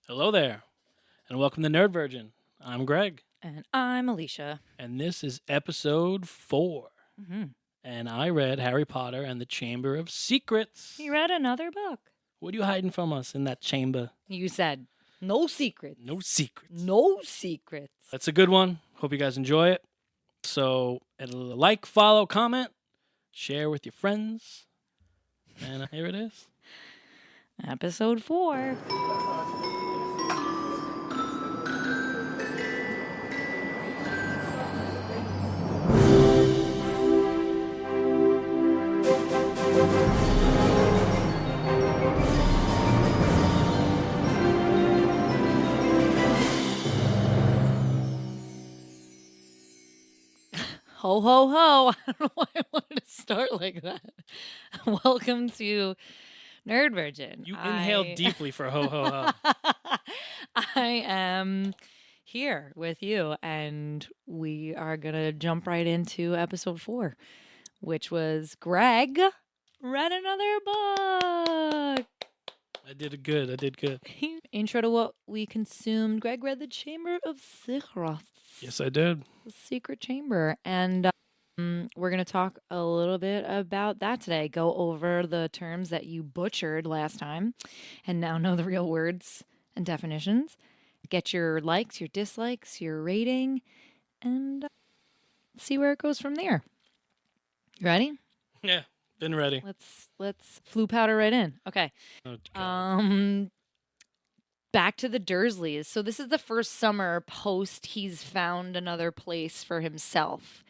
Hello there, and welcome to Nerd Virgin. I'm Greg, And I'm Alicia. and this is episode 4. Mm-hmm. And I read Harry Potter and the Chamber of Secrets. You read another book. What are you hiding from us in that chamber? You said no secrets. No secrets. No secrets. That's a good one. Hope you guys enjoy it. So, like, follow, comment, share with your friends. And here it is. Episode 4. Ho, ho, ho. I don't know why I wanted to start like that. Welcome to Nerd Virgin. You inhaled deeply for ho, ho, ho. I am here with you, and we are going to jump right into episode 4, which was Greg read another book. I did good. Intro to what we consumed. Greg read The Chamber of Secrets. Yes, I did. The Secret Chamber. And we're going to talk a little bit about that today. Go over the terms that you butchered last time and now know the real words and definitions. Get your likes, your dislikes, your rating, and see where it goes from there. You ready? Yeah, been ready. Let's flu powder right in. Okay. Okay. Back to the Dursleys. So this is the first summer post he's found another place for himself.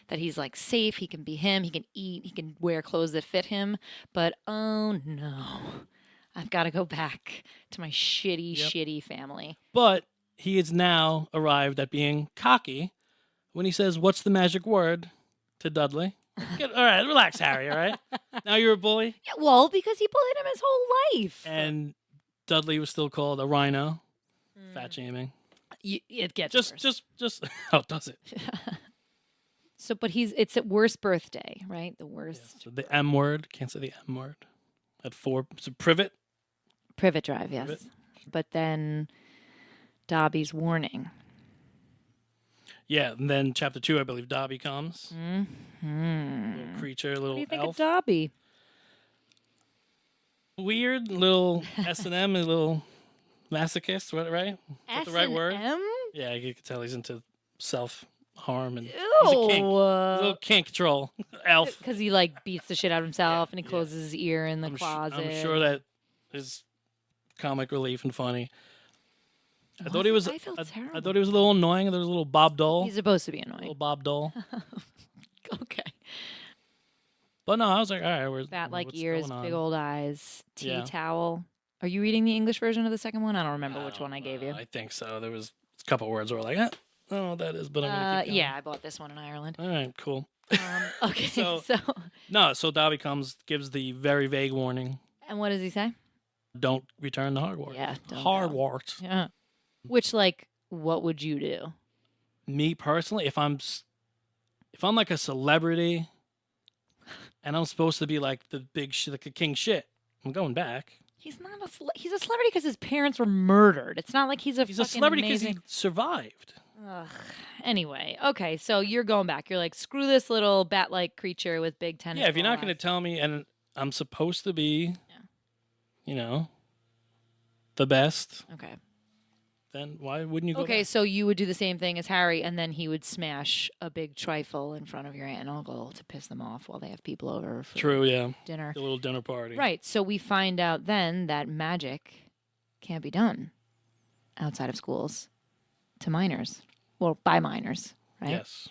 That he's like safe, he can be him, he can eat, he can wear clothes that fit him. But oh no, I've got to go back to my shitty family. But he is now arrived at being cocky when he says, "What's the magic word?" to Dudley. All right, relax, Harry, all right? Now you're a bully? Yeah, well, because he bullied him his whole life. And Dudley was still called a rhino. Fat shaming. It gets Just, how does it? So, but it's at worst birthday, right? The worst. Yeah, so the M word. Can't say the M word. At 4, it's a privet. Privet drive, yes. Privet. But then Dobby's warning. Yeah, and then chapter 2, I believe Dobby comes. Mm-hmm. Little creature, little What do you think elf. of Dobby? Weird, little S&M, a little masochist, right? Is that the right word? S&M? Yeah, you can tell he's into self-harm and Ew. he's a kink. He's a little kink troll. Elf. Because he like beats the shit out of himself and he closes his ear in the I'm closet. I'm sure that is comic relief and funny. I thought he was. I felt I terrible. thought he was a little annoying. There was a little Bob Dole. He's supposed to be Little annoying. Bob Dole. Okay. But no, I was like, all right, Fat like what's ears, going on? big old eyes, tea Yeah. towel. Are you reading the English version of the second one? I don't remember which one I gave you. I think so. There was a couple words where like, I don't know what that is, but I'm gonna keep going. Yeah, I bought this one in Ireland. All right, cool. Okay, So- so No, so Dobby comes, gives the very vague warning: and what does he say? don't return to Hogwarts. Yeah, don't go. Hogwarts. Yeah. Which, like, what would you do? Me personally, if I'm like a celebrity, and I'm supposed to be like the big shit, like the king shit, I'm going back. He's not he's a celebrity because his parents were murdered. It's not like he's a He's a celebrity because amazing... he survived. Ugh. Anyway, okay, so you're going back. You're like, screw this little bat-like creature with big tennis. Yeah, if you're not ball going to eyes. tell me, and I'm supposed to be, the best, Okay. then why wouldn't you go Okay, back? so you would do the same thing as Harry, and then he would smash a big trifle in front of your aunt and uncle to piss them off while they have people over for True, yeah. dinner. The little dinner party. Right. So we find out then that magic can't be done outside of schools to minors. Well, by minors, right? Yes.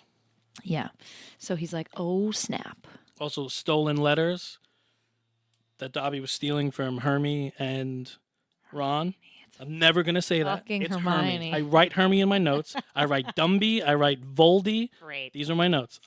Yeah. So he's like, oh, snap. Also, stolen letters that Dobby was stealing from Hermie and Ron. I'm never going to say that. Fucking It's Hermione. I write Hermie in my notes. I write Dumby. I write Voldy. Great. These are my notes.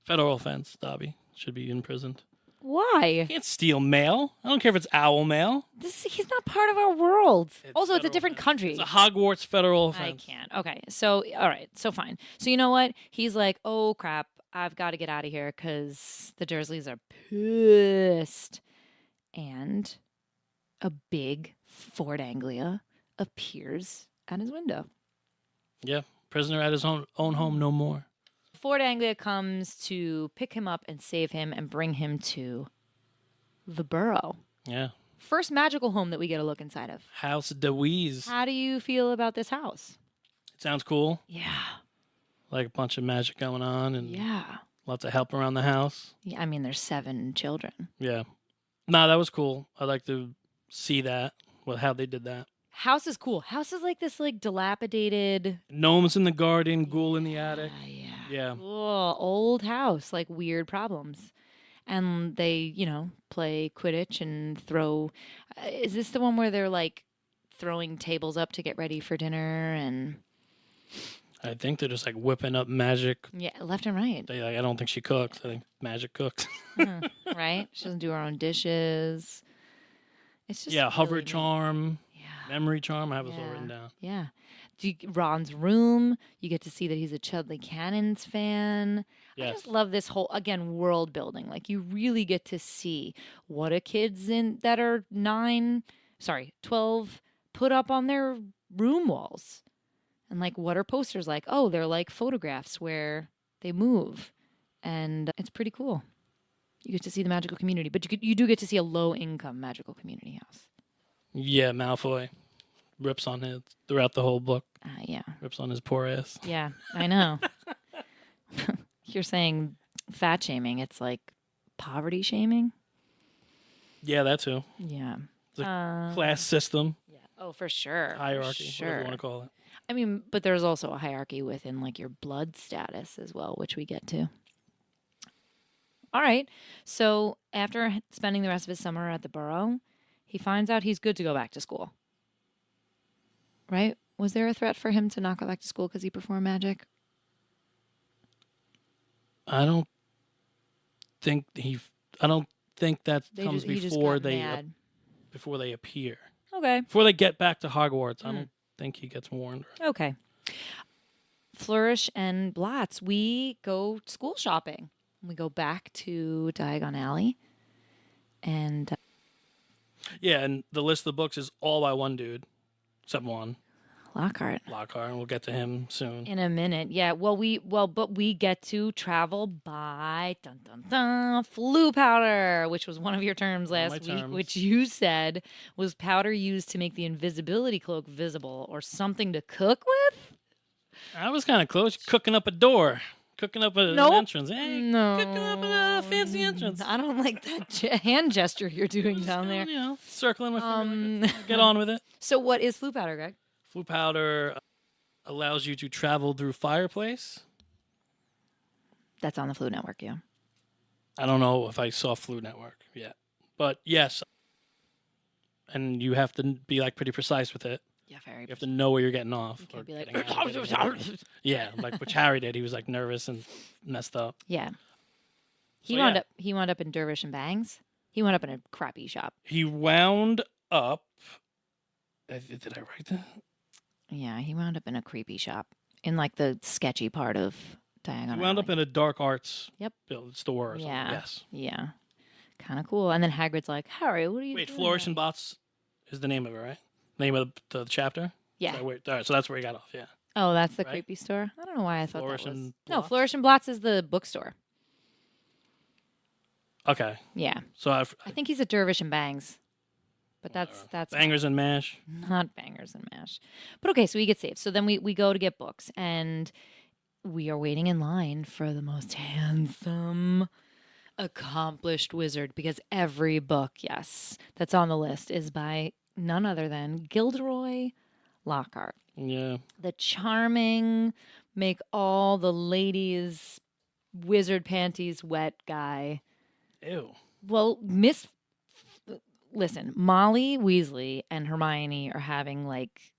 Federal offense. Dobby should be imprisoned. Why? Can't steal mail. I don't care if it's owl mail. He's not part of our world. Also, it's a federal different offense. country. It's a Hogwarts federal I offense. can't. Okay. So, all right. So, fine. So, you know what? He's like, oh, crap. I've got to get out of here because the Dursleys are pissed. And a big Ford Anglia appears at his window. Yeah. Prisoner at his own home no more. Ford Anglia comes to pick him up and save him and bring him to the Burrow. Yeah. First magical home that we get a look inside of. House DeWeese. How do you feel about this house? It sounds cool. Yeah. Like a bunch of magic going on and Yeah. lots of help around the house. Yeah. I mean, there's 7 children. Yeah. No, that was cool. I'd like to see that, how they did that. House is cool. House is like this like dilapidated. Gnomes in the garden, ghoul in the attic. Yeah. Cool. Old house, like weird problems. And they, play Quidditch and throw. Is this the one where they're like throwing tables up to get ready for dinner and? I think they're just like whipping up magic. Yeah, left and right. I don't think she cooks. I think magic cooks. Right? She doesn't do her own dishes. It's just hover really neat. charm, Yeah. memory charm. I have this all written down. Yeah. Ron's room. You get to see that he's a Chudley Cannons fan. I Yes. just love this whole, again, world building. Like, you really get to see what a kids that are 12 put up on their room walls. And, like, what are posters like? Oh, they're like photographs where they move. And it's pretty cool. You get to see the magical community. But you do get to see a low-income magical community house. Yeah, Malfoy rips on his throughout the whole book. Yeah. Rips on his poor ass. Yeah, I know. You're saying fat shaming. It's like poverty shaming. Yeah, that too. Yeah. It's a class system, Yeah. Oh, for sure. hierarchy, For whatever sure. you want to call it. I mean, but there's also a hierarchy within like your blood status as well, which we get to. All right. So after spending the rest of his summer at the Burrow, he finds out he's good to go back to school. Right? Was there a threat for him to not go back to school because he performed magic? I don't think that comes He just before got they mad. before they appear. Okay. Before they get back to Hogwarts, I don't think he gets warned. Okay. Flourish and Blatz, we go school shopping. We go back to Diagon Alley. And Yeah, and the list of the books is all by one dude, except one, Lockhart. Lockhart, and we'll get to him soon. In a minute. Yeah. But we get to travel by flu powder, which was one of your terms One of last my week, terms. which you said was powder used to make the invisibility cloak visible or something to cook with. I was kind of close, cooking up a door, cooking up an Nope. entrance. Hey, No. cooking up a fancy entrance. I don't like that hand gesture you're doing down there. Circling my finger. Like get on with it. So what is flu powder, Greg? Flu powder allows you to travel through fireplace. That's on the Flu Network, yeah. I don't know if I saw Flu Network yet, but yes. And you have to be like pretty precise with it. Yeah, very. You have to know where you're getting off. Can't or be like, getting out, getting on. Yeah, like which Harry did. He was like nervous and messed up. yeah. So, He wound yeah. up. He wound up in Dervish and Bangs. He wound up in a crappy shop. He wound up. Did I write that? Yeah, he wound up in a creepy shop in like the sketchy part of Diagon He wound up Alley. in a dark arts Yep. store or something. Yeah. Yes. Yeah, kind of cool. And then Hagrid's like, Harry, what are you Wait, doing? Flourish there?" and Bots is the name of it, right? Name of the chapter? Yeah. All right, so that's where he got off, yeah. Oh, that's the Right? creepy store. I don't know why I thought Flourish that was. and No, Blots? Flourish and Blots is the bookstore. Okay. Yeah, So I think he's at Dervish and Bangs, but that's Bangers and Mash. not Bangers and Mash. But okay, so we get saved. So then we go to get books, and we are waiting in line for the most handsome, accomplished wizard because every book, yes, that's on the list is by none other than Gilderoy Lockhart, Yeah. the charming, make all the ladies' wizard panties wet guy. Ew. Well, listen, Molly Weasley and Hermione are having like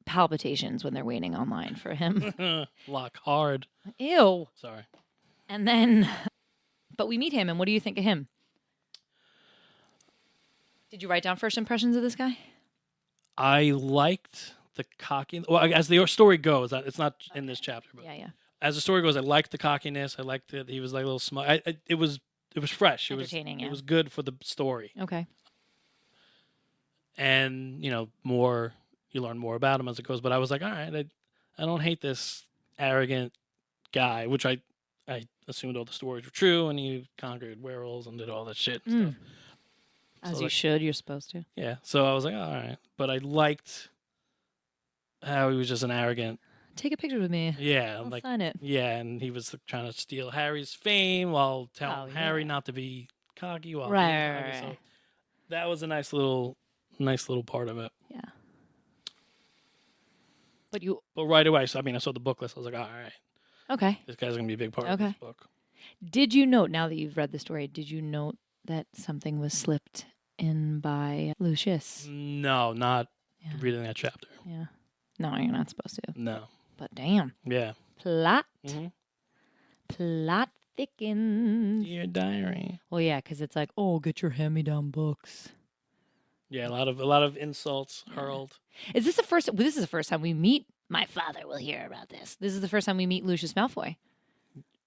palpitations when they're waiting online for him. Lock hard. Ew. Sorry. And then, but we meet him, and what do you think of him? Did you write down first impressions of this guy? I liked the cocky. Well, as the story goes, it's not in this chapter, but Yeah. as the story goes, I liked the cockiness. I liked that he was like a little smart. It was fresh. It was Entertaining, It yeah. was good for the story. Okay. and you learn more about him as it goes. But I was like, all right, I don't hate this arrogant guy, which I assumed all the stories were true, and he conquered werewolves and did all that shit and stuff. As So, you like, should. You're supposed to. yeah. So I was like, all right, but I liked how he was just an arrogant. Take a picture with me. Yeah, I'll like sign it. yeah, and he was trying to steal Harry's fame while telling Harry yeah. not to be cocky while Right, being right, cocky. So right. that was a nice little part of it. Yeah. But right away, so I saw the book list. I was like, all right, okay. this guy's gonna be a big part of this book. Did you note, now that you've read the story, did you note that something was slipped in by Lucius? No, not reading that chapter. Yeah. No, you're not supposed to. No. But damn. Yeah. Plot. Mm-hmm. Plot thickens. Dear diary. Well, yeah, because it's like, oh, get your hand-me-down books. Yeah, a lot of insults hurled. Is this the first? This is the first time we meet. My father will hear about this. This is the first time we meet Lucius Malfoy.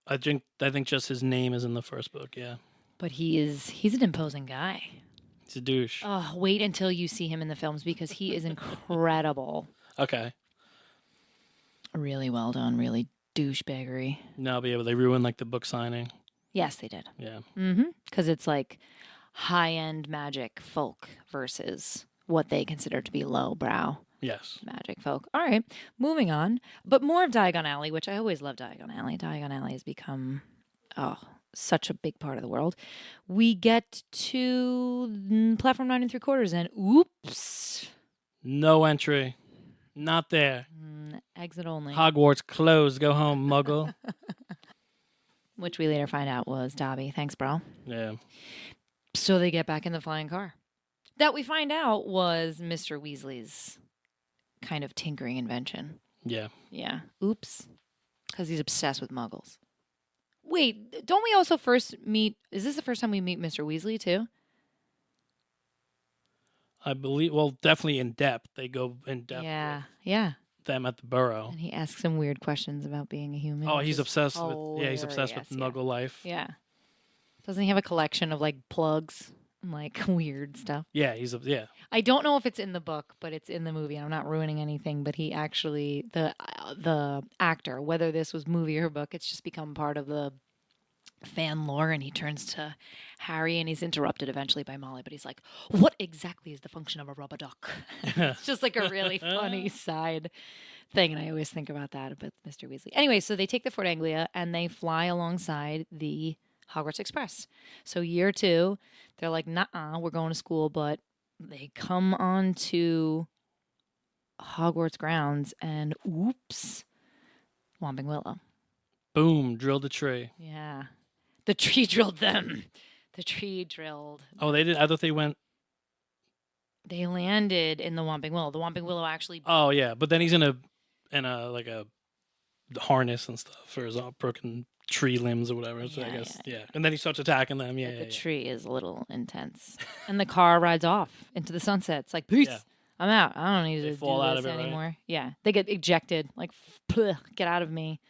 I think just his name is in the first book. Yeah. But he's an imposing guy. He's a douche. Oh, wait until you see him in the films because he is incredible. Okay. Really well done. Really douchebaggery. No, but yeah, but they ruined like the book signing. Yes, they did. Yeah. Because it's like high-end magic folk versus what they consider to be low-brow Yes. magic folk. All right, moving on. But more of Diagon Alley, which I always love Diagon Alley. Diagon Alley has become, such a big part of the world. We get to platform 9 3/4 and oops. No entry. Not there. Exit only. Hogwarts closed. Go home, muggle. Which we later find out was Dobby. Thanks, bro. Yeah. So they get back in the flying car. That we find out was Mr. Weasley's kind of tinkering invention. Yeah. Yeah. Oops. Because he's obsessed with muggles. Wait, don't we also first meet... Is this the first time we meet Mr. Weasley, too? I believe, well, definitely in depth. They go in depth Yeah. with Yeah. them at the Burrow. And he asks some weird questions about being a human. Oh, which he's is obsessed he's obsessed with hilarious, yeah. Muggle life. Yeah. Doesn't he have a collection of, like, plugs and, like, weird stuff? Yeah, yeah. I don't know if it's in the book, but it's in the movie. I'm not ruining anything, but he actually, the actor, whether this was movie or book, it's just become part of the fan lore, and he turns to Harry and he's interrupted eventually by Molly, but he's like, what exactly is the function of a rubber duck? It's just like a really funny side thing, and I always think about that about Mr. Weasley. Anyway, so they take the Fort Anglia and they fly alongside the Hogwarts Express. So year 2, they're like, nah, we're going to school, but they come on to Hogwarts grounds and oops, Whomping Willow. Boom, drilled a tree. Yeah. The tree drilled them. The tree drilled. Oh, they did. I thought they went. They landed in the Whomping Willow. The Whomping Willow actually. Oh yeah, but then he's in a like a harness and stuff for his broken tree limbs or whatever. So I guess yeah. And then he starts attacking them. Yeah, the tree is a little intense, and the car rides off into the sunset. It's like peace. Yeah. I'm out. I don't need to fall do out this of it anymore. right? Yeah, they get ejected. Like, get out of me.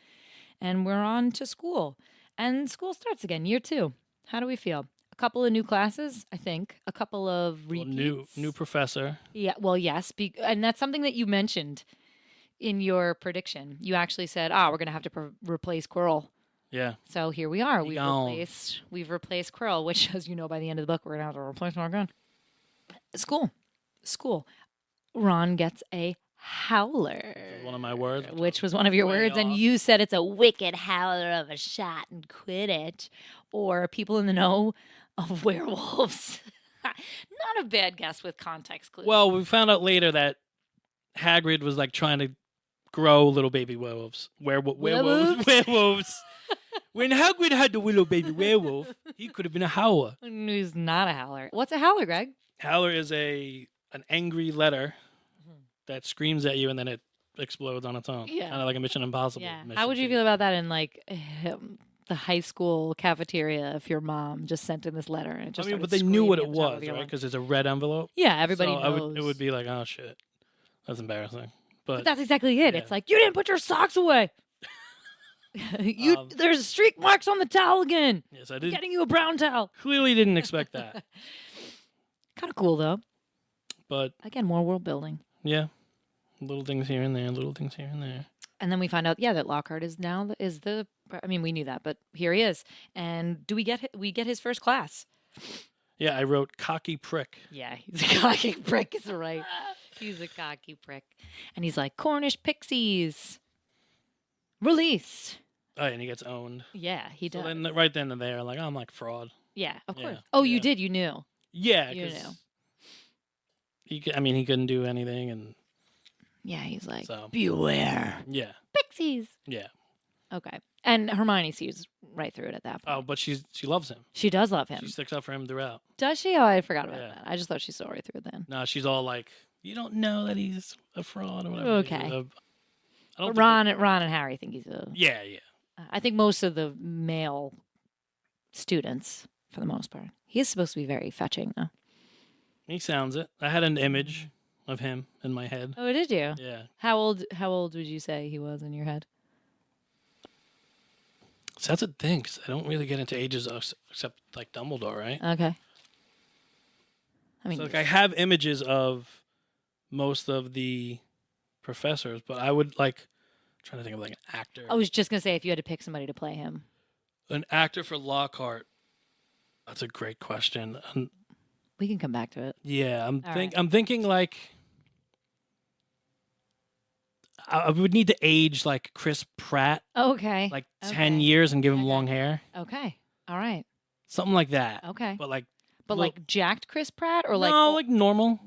And we're on to school. And school starts again, year 2. How do we feel? A couple of new classes, I think. A couple of repeats. Well, new professor. Yeah, well, yes. And that's something that you mentioned in your prediction. You actually said, we're going to have to replace Quirrell. Yeah. So here we are. We've replaced Quirrell, which, as you know, by the end of the book, we're going to have to replace him again. School. Ron gets a howler. One of my words. Which was one of your words. Off. And you said it's a wicked howler of a shot in Quidditch. Or people in the know of werewolves. Not a bad guess with context clues. Well, we found out later that Hagrid was like trying to grow little baby werewolves. Werewolves. When Hagrid had the little baby werewolf, he could have been a howler. He's not a howler. What's a howler, Greg? Howler is an angry letter that screams at you and then it explodes on its own. Yeah. Kind of like a Mission Impossible. Yeah. How would you feel about that in like the high school cafeteria if your mom just sent in this letter and it just but they knew what it was, right? Because it's a red envelope. Yeah, everybody knows. It would be like, oh shit, that's embarrassing. But that's exactly it. Yeah. It's like, you didn't put your socks away. There's streak marks on the towel again. Yes, I did. Getting you a brown towel. Clearly didn't expect that. Kind of cool though. But Again, more world building. yeah, little things here and there, little things here and there. And then we find out, yeah, that Lockhart is now is the. I mean, we knew that, but here he is. And do we get his first class? Yeah, I wrote cocky prick. Yeah, he's a cocky prick. Is right. He's a cocky prick, and he's like Cornish pixies. Release. Oh, and he gets owned. Yeah, he does. So then, right then and there, like, I'm like fraud. Yeah, of course. Yeah, Oh, you yeah. did. You knew. Yeah, You because knew. he couldn't do anything, and Yeah, he's like, so beware. yeah, Pixies. yeah. Okay. And Hermione sees right through it at that point. Oh, but she loves him. She does love him. She sticks up for him throughout. Does she? Oh, I forgot about Yeah. that. I just thought she saw right through it then. No, she's all like, you don't know that he's a fraud or whatever. Okay. I don't But think Ron and Harry think he's a. Yeah, yeah. I think most of the male students, for the most part, he is supposed to be very fetching, though. He sounds it. I had an image of him in my head. Oh, did you? Yeah. How old would you say he was in your head? So that's a thing, 'cause I don't really get into ages except like Dumbledore, right? Okay. I mean, So like I have images of most of the professors, but I would like trying to think of like an actor. I was just gonna say if you had to pick somebody to play him. An actor for Lockhart. That's a great question. We can come back to it. Yeah, All right. I'm thinking like I would need to age like Chris Pratt Okay. like Okay. 10 years and give him Okay. long hair. Okay. All right. Something like that. Okay. But like But little- like jacked Chris Pratt or like no, like normal.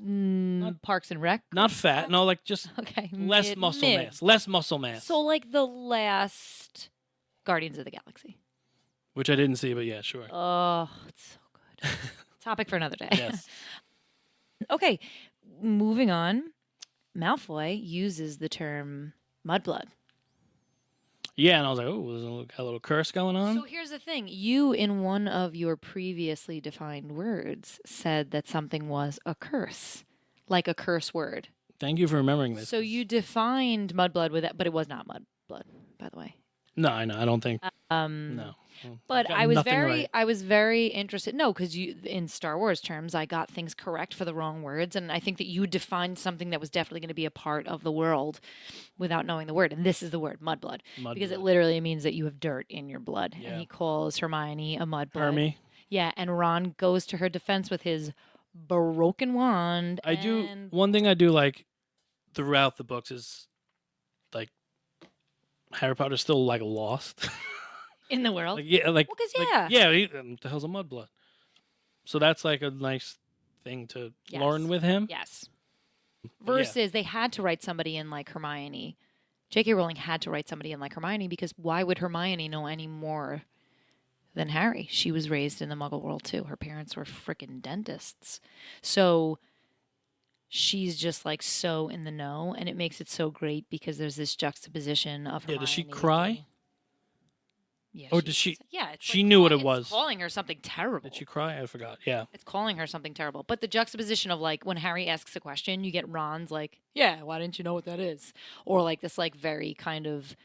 Parks and Rec? Not fat. No, like just Okay. less muscle mass. Less muscle mass. So like the last Guardians of the Galaxy. Which I didn't see, but yeah, sure. Oh, it's so good. Topic for another day. Yes. Okay. Moving on. Malfoy uses the term mudblood. Yeah, and I was like, oh, there's a little curse going on. So here's the thing. You, in one of your previously defined words, said that something was a curse, like a curse word. Thank you for remembering this. So you defined mudblood with that, but it was not mudblood, by the way. No, I know. I don't think. No. But Got I was nothing very, right. I was very interested. No, because you, in Star Wars terms, I got things correct for the wrong words, and I think that you defined something that was definitely going to be a part of the world, without knowing the word. And this is the word, mudblood, because it Mudblood. literally means that you have dirt in your blood. Yeah. And he calls Hermione a mudblood. Hermy. Yeah, and Ron goes to her defense with his broken wand. I do. and- One thing I do like throughout the books is like Harry Potter's still like lost. in the world. Like yeah, like Well, 'cause like, yeah. yeah. The hell's a mudblood? So that's like a nice thing to Yes. learn with him. Yes. yeah. Versus they had to write somebody in like Hermione. J.K. Rowling had to write somebody in like Hermione because why would Hermione know any more than Harry? She was raised in the Muggle world too. Her parents were freaking dentists. So she's just like so in the know, and it makes it so great because there's this juxtaposition of Hermione. Yeah, does she cry? Yeah. Or does she- Yeah, it's she like knew what it it's was. calling her something terrible. Did she cry? I forgot. Yeah. It's calling her something terrible. But the juxtaposition of like when Harry asks a question, you get Ron's like, "Yeah, why didn't you know what that is?" Or like this like very kind of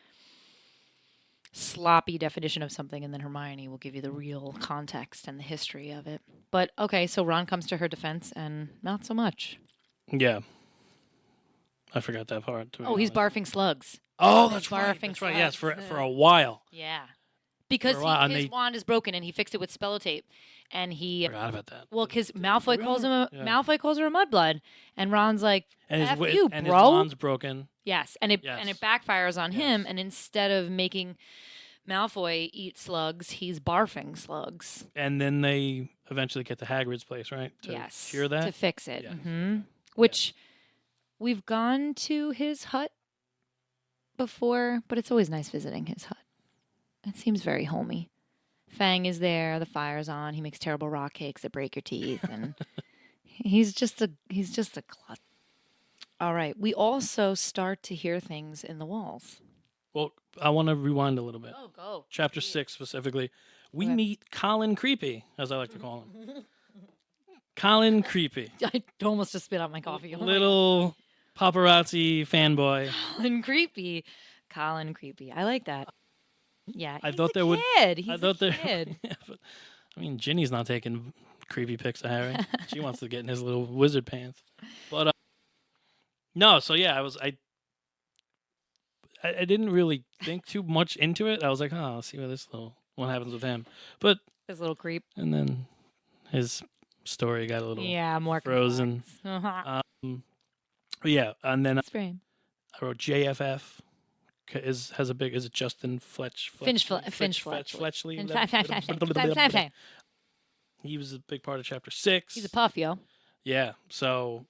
sloppy definition of something, and then Hermione will give you the real context and the history of it. But okay, so Ron comes to her defense, and not so much. Yeah. I forgot that part. to be Oh, he's honest. barfing slugs. Oh, he's that's right. barfing That's right. Yes, slugs. for a while. Yeah, because For a while, and his they- wand is broken, and he fixed it with spellotape, and he. Forgot about that. Well, because Malfoy calls him a Yeah. Malfoy calls her a mudblood, and Ron's like, And his "F wi- you, and bro." his wand's broken. Yes, and it Yes. backfires on him, Yes. and instead of making Malfoy eat slugs, he's barfing slugs. And then they eventually get to Hagrid's place, right? To yes, cure that. to fix it. Yeah. Which we've gone to his hut before, but it's always nice visiting his hut. It seems very homey. Fang is there, the fire's on. He makes terrible rock cakes that break your teeth, and he's just a klutz. All right, we also start to hear things in the walls. Well, I want to rewind a little bit. Oh, go. Chapter 6 specifically. We Okay. meet Colin Creepy, as I like to call him. Colin Creepy. I almost just spit out my coffee. Oh my Little paparazzi fanboy. Colin Creepy. Colin Creepy. I like that. Yeah. I he's thought a there would- kid. He's I thought a there. kid. Yeah, but, I mean, Ginny's not taking creepy pics of Harry. She wants to get in his little wizard pants. But no, so yeah, I didn't really think too much into it. I was like, oh, I'll see what happens with him. But This little creep. and then his story got a little Yeah, more frozen. complex. But yeah, and then That's frame. I wrote JFF. Is it Justin Finch Fletchley? He was a big part of chapter 6. He's a puff, yo. Yeah, so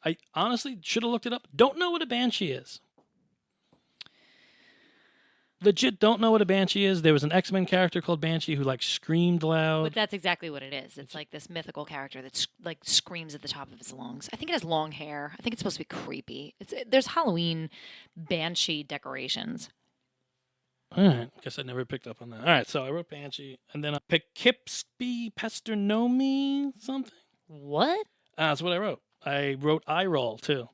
I honestly should have looked it up. Don't know what a banshee is. Legit don't know what a banshee is. There was an X-Men character called Banshee who like screamed loud. But that's exactly what it is. It's like this mythical character that like screams at the top of his lungs. I think it has long hair. I think it's supposed to be creepy. There's Halloween banshee decorations. All right, guess I never picked up on that. All right, so I wrote Banshee, and then I picked Kipsby Pesternomi something. What? That's what I wrote. I wrote eye roll too,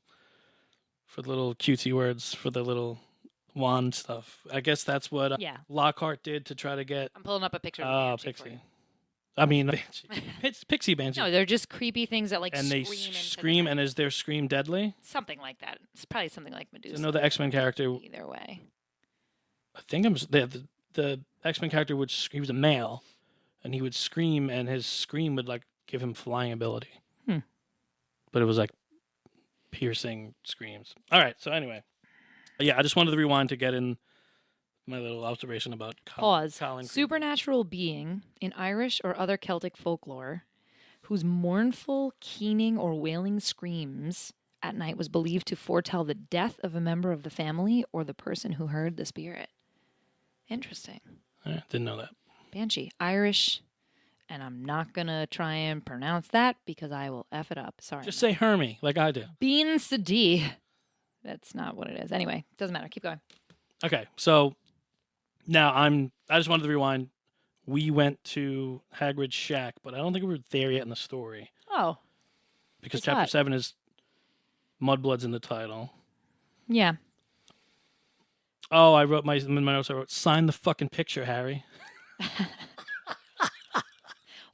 for the little cutesy words for the little wand stuff. I guess that's what Yeah. Lockhart did to try to get. I'm pulling up a picture of the banshee for Pixie. you. I mean, Banshee. It's Pixie Banshee. No, they're just creepy things that like and scream. they into the scream, night. and is their scream deadly? Something like that. It's probably something like Medusa. So no, the X-Men character. Either way. I think the X-Men character he was a male, and he would scream, and his scream would like give him flying ability. But it was like piercing screams. All right, so anyway, yeah, I just wanted to rewind to get in my little observation about Colin Creevey. Supernatural being in Irish or other Celtic folklore whose mournful, keening, or wailing screams at night was believed to foretell the death of a member of the family or the person who heard the spirit. Interesting. All right, didn't know that. Banshee, Irish, and I'm not going to try and pronounce that because I will F it up. Sorry. Just say Hermie, like I do. Bean Sadi. That's not what it is. Anyway, doesn't matter. Keep going. Okay, so now I just wanted to rewind. We went to Hagrid's shack, but I don't think we were there yet in the story. Oh. Because What's chapter that? 7 is Mudblood's in the title. Yeah. Oh, I wrote in my notes, I wrote, sign the fucking picture, Harry.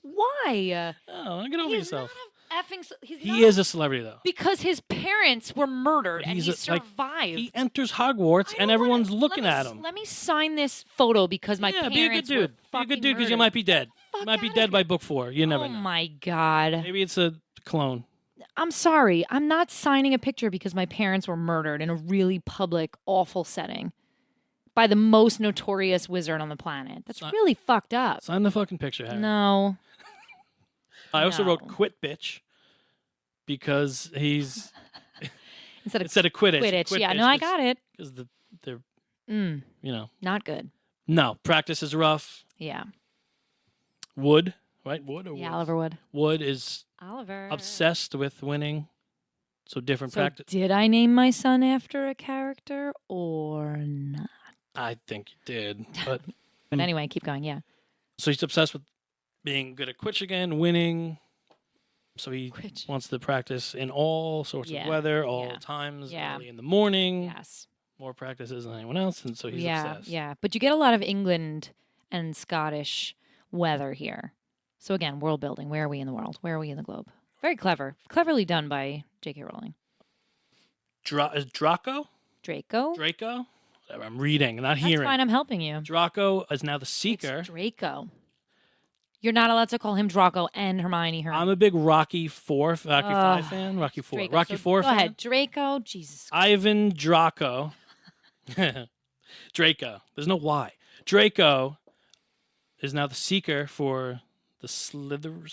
Why? Oh, get over He's yourself. not a effing. He is a celebrity, though. Because his parents were murdered But and he's he like, survived. he enters Hogwarts, and everyone's looking at him. Let me sign this photo because my parents be a good dude. were Be a fucking good dude because you murdered. might be dead. You Fuck might be outta dead by here. book 4. You never Oh know. my God. Maybe it's a clone. I'm sorry. I'm not signing a picture because my parents were murdered in a really public, awful setting by the most notorious wizard on the planet. That's really fucked up. Sign the fucking picture, Harry. No. I also wrote No. quit bitch because he's Instead of Quidditch. Quidditch. Yeah, no, I got it. Because they're Mm, you know, not good. no, practice is rough. Yeah. Wood, right? Wood or Yeah, Wood? Oliver Wood. Wood is Oliver. obsessed with winning. So different So practice. did I name my son after a character or not? I think you did. But But anyway, keep going. Yeah. so he's obsessed with being good at Quidditch again, winning. So he Quidditch. wants to practice in all sorts Yeah, of weather, all yeah, times, yeah. early in the morning, Yes. more practices than anyone else, and so he's Yeah. obsessed. Yeah. But you get a lot of England and Scottish weather here. So again, world building. Where are we in the world? Where are we in the globe? Very clever. Cleverly done by J.K. Rowling. Is Draco? Draco? Draco? Whatever, I'm reading, not That's hearing. fine. I'm helping you. Draco is now the Seeker. It's Draco. You're not allowed to call him Draco and Hermione. I'm a big Rocky 5 fan. Rocky 4. Draco. Rocky So 4 Go fan. ahead. Draco. Jesus. Ivan Draco. Draco. There's no Y. Draco is now the Seeker for the Slytherin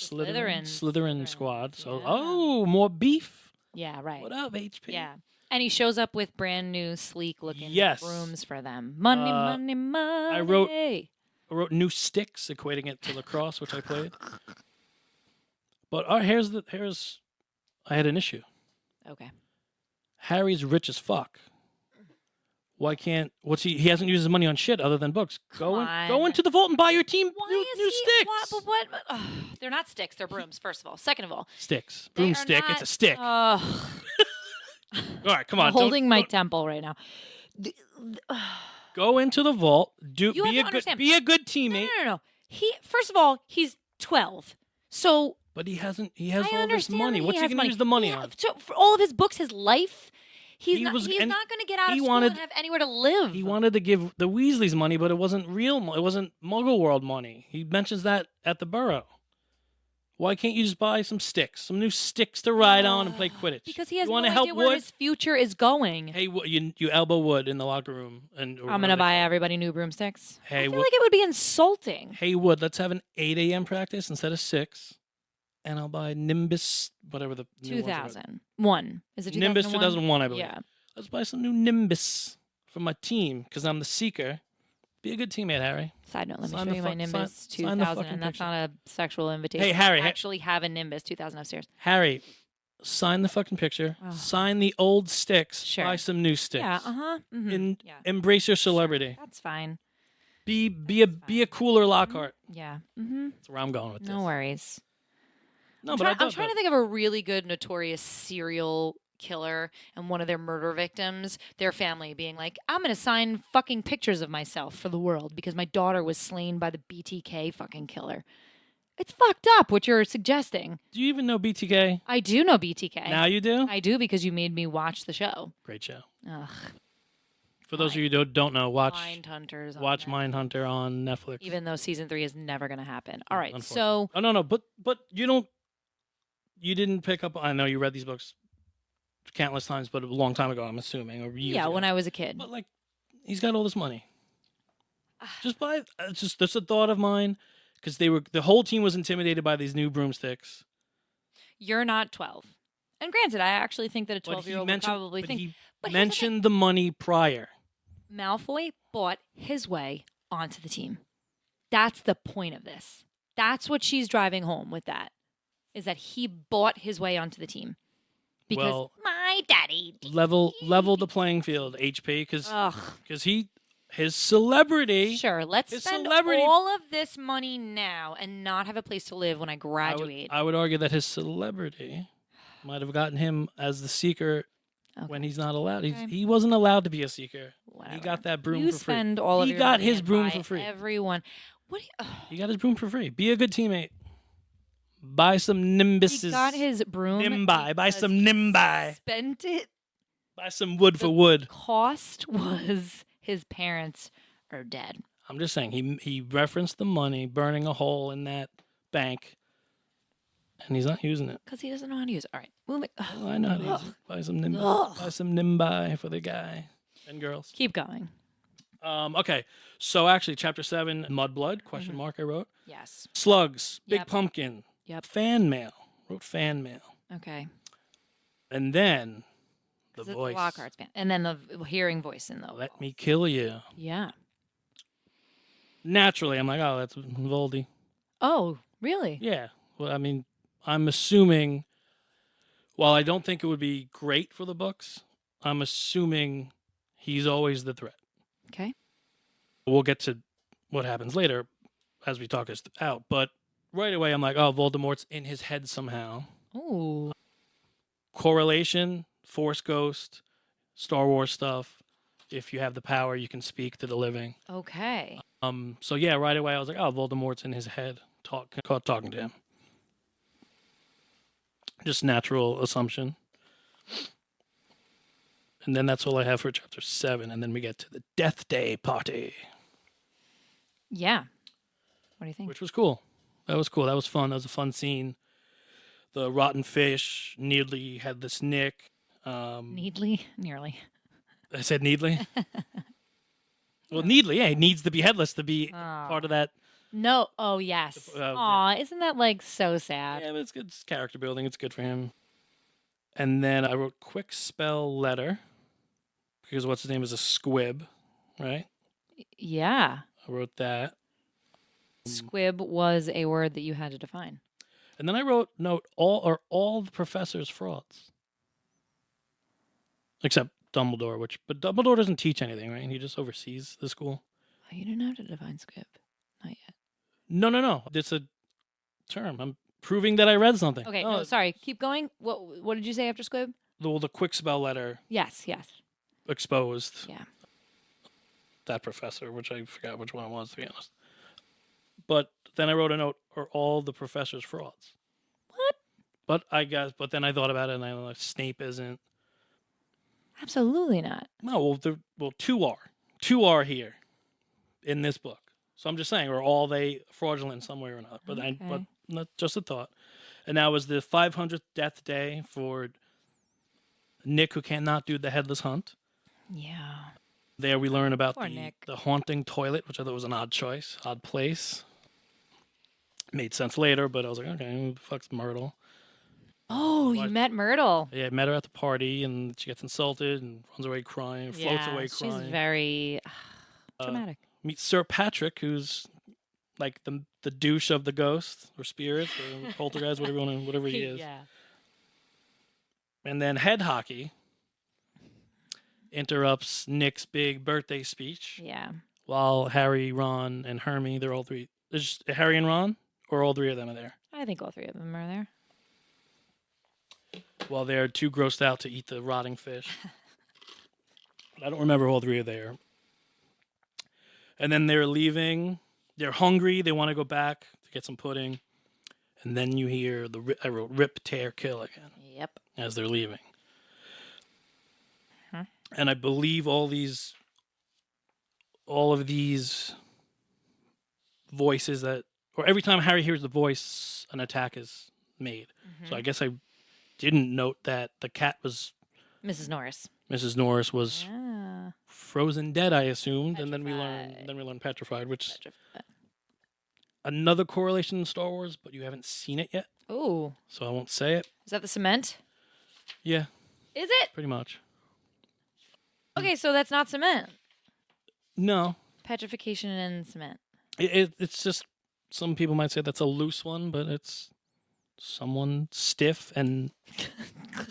Slytherins. squad. So, Yeah. oh, more beef. Yeah, right. What up, HP? Yeah. And he shows up with brand new, sleek looking Yes. brooms for them. Money, money, money. I wrote new sticks, equating it to lacrosse, which I played. But here's I had an issue. Okay. Harry's rich as fuck. Why can't he hasn't used his money on shit other than books. Go on. into the vault and buy your team Why new is he? sticks. But what? They're not sticks. They're brooms. First of all. Second of all, Sticks. they are Broomstick. It's not- a stick. Ugh. All right, come on. I'm holding my don't- temple right now. Go into the vault. You have to understand. Be a good No, teammate. no. He first of all, he's 12. So But he hasn't. He has I all this understand money. that What's he he has going to money. use the money on? So for all of his books, his life, he's He not. was- He's and not going to get out of he school wanted- and have anywhere to live. He wanted to give the Weasleys money, but it wasn't real. It wasn't Muggle World money. He mentions that at the Burrow. Why can't you just buy some sticks, some new sticks to ride on and play Quidditch? Because he has you no wanna idea help where Wood? his future is going. Hey, you elbow Wood in the locker room, and I'm gonna buy everybody new broomsticks. Hey, I feel Wo- like it would be insulting. Hey Wood, let's have an 8 a.m. practice instead of 6, and I'll buy Nimbus, whatever the new ones are. 2001. Is it 2001? Nimbus 2001, I believe. Yeah. Let's buy some new Nimbus for my team because I'm the seeker. Be a good teammate, Harry. Side note, let me Sign show the you my fuck- Nimbus sign the 2000, fucking and that's picture. not a sexual invitation. Hey, Harry, I actually have a Nimbus 2000 upstairs. Harry, sign the fucking picture. Oh. Sign the old sticks. Sure. Buy some new sticks. Yeah, uh-huh. Yeah. Embrace your celebrity. That's fine. Be a cooler Lockhart. Yeah. Mm-hmm. That's where I'm going with this. No worries. No, I'm trying to think of a really good notorious serial killer and one of their murder victims, their family being like, I'm going to sign fucking pictures of myself for the world because my daughter was slain by the BTK fucking killer. It's fucked up what you're suggesting. Do you even know BTK? I do know BTK. Now you do? I do because you made me watch the show. Great show. Ugh. For those of you who don't know, watch Mindhunters. on watch Netflix. Mindhunter on Netflix. Even though season 3 is never going to happen. All right, Unfortunately. so Oh no, but you didn't pick up. I know you read these books countless times, but a long time ago, I'm assuming, or years yeah, ago. when I was a kid. But like, he's got all this money. Just buy. It's just that's a thought of mine because the whole team was intimidated by these new broomsticks. You're not 12. And granted, I actually think that a But he 12-year-old would mentioned, probably but think. he But here's the mentioned the money prior. Malfoy bought his way onto the team. That's the point of this. That's what she's driving home with that, is that he bought his way onto the team. Because Well, my daddy. level the playing field, HP, Ugh. because his celebrity. Sure, let's his spend celebrity- all of this money now and not have a place to live when I graduate. I would argue that his celebrity might have gotten him as the seeker when he's not allowed. Okay. He wasn't allowed to be a seeker. Whatever. He got that broom you for free. spend all of He your got money his and broom buy for free. Everyone. What? He got his broom for free. Be a good teammate. Buy some Nimbuses. He got his broom. Nimbi. Buy because some he Nimbi. Spent it. Buy some wood for The wood. Cost was his parents are dead. I'm just saying, he referenced the money burning a hole in that bank, and he's not using it. Because he doesn't know how to use it. All right. Moving. Well, I know how to use it. Buy some Nimbi. Ugh. Buy some Nimbi for the guy and girls. Keep going. Okay, so actually, chapter 7, Mudblood, question mark, I wrote. Yes. Slugs, Big Yep. Pumpkin, Yep. fan mail. Wrote fan mail. Okay. And then the 'Cause it's voice. Lockhart's band. And then the hearing voice in the. Let me kill you. Yeah. Naturally, I'm like, oh, that's Voldy. Oh, really? Yeah. Well, I mean, I'm assuming, while I don't think it would be great for the books, I'm assuming he's always the threat. Okay. We'll get to what happens later as we talk this out. But right away, I'm like, oh, Voldemort's in his head somehow. Ooh. Correlation, Force Ghost, Star Wars stuff. If you have the power, you can speak to the living. Okay. So yeah, right away I was like, oh, Voldemort's in his head, talking to him. Just natural assumption. And then that's all I have for chapter 7, and then we get to the Death Day party, Yeah. What do you think? which was cool. That was cool. That was fun. That was a fun scene. The rotten fish nearly had this nick. Needly? Nearly. I said needly. Well, needly, yeah, he needs to be headless to be part of that. No. Oh, yes. Aw, isn't that like so sad? Yeah, but it's good. It's character building. It's good for him. And then I wrote quick spell letter because what's his name is a squib, right? Yeah. I wrote that. Squib was a word that you had to define. And then I wrote note all the professors frauds. Except Dumbledore, but Dumbledore doesn't teach anything, right? He just oversees the school. Oh, you didn't have to define squib. Not yet. No. It's a term. I'm proving that I read something. Okay, Oh, no, sorry. Keep going. What did you say after squib? the quick spell letter Yes. exposed Yeah. that professor, which I forgot which one it was, to be honest. But then I wrote a note, are all the professors frauds? But I guess, but then I thought about it, and I know Snape isn't. Absolutely not. No, two are here in this book. So I'm just saying, or all they fraudulent some way or another. But Okay. not just a thought. And now was the 500th death day for Nick, who cannot do the headless hunt. Yeah. There we learn about Poor Nick. the haunting toilet, which I thought was an odd choice, odd place. Made sense later, but I was like, okay, who the fuck's Myrtle? Oh, you met Myrtle. Yeah, I met her at the party, and she gets insulted and runs away crying, floats away crying. She's very traumatic. Meet Sir Patrick, who's like the douche of the ghost or spirit or poltergeist, whatever he is. Yeah. And then head hockey interrupts Nick's big birthday speech Yeah. while Harry, Ron, and Hermie, they're all three. There's just Harry and Ron, or all three of them are there. I think all three of them are there. While they're too grossed out to eat the rotting fish. I don't remember all three are there. And then they're leaving. They're hungry. They want to go back to get some pudding. And then you hear I wrote rip, tear, kill again Yep. as they're leaving. Huh. And I believe all of these voices or every time Harry hears the voice, an attack is made. So I guess I didn't note that the cat was Mrs. Norris. Mrs. Norris was Ah. frozen dead, I assumed, and then we Petrified. learn petrified, which Petrified. another correlation in Star Wars, but you haven't seen it yet, Oh. so I won't say it. Is that the cement? Yeah, Is it? pretty much. Okay, so that's not cement. No, Petrification and cement. it's just some people might say that's a loose one, but it's someone stiff and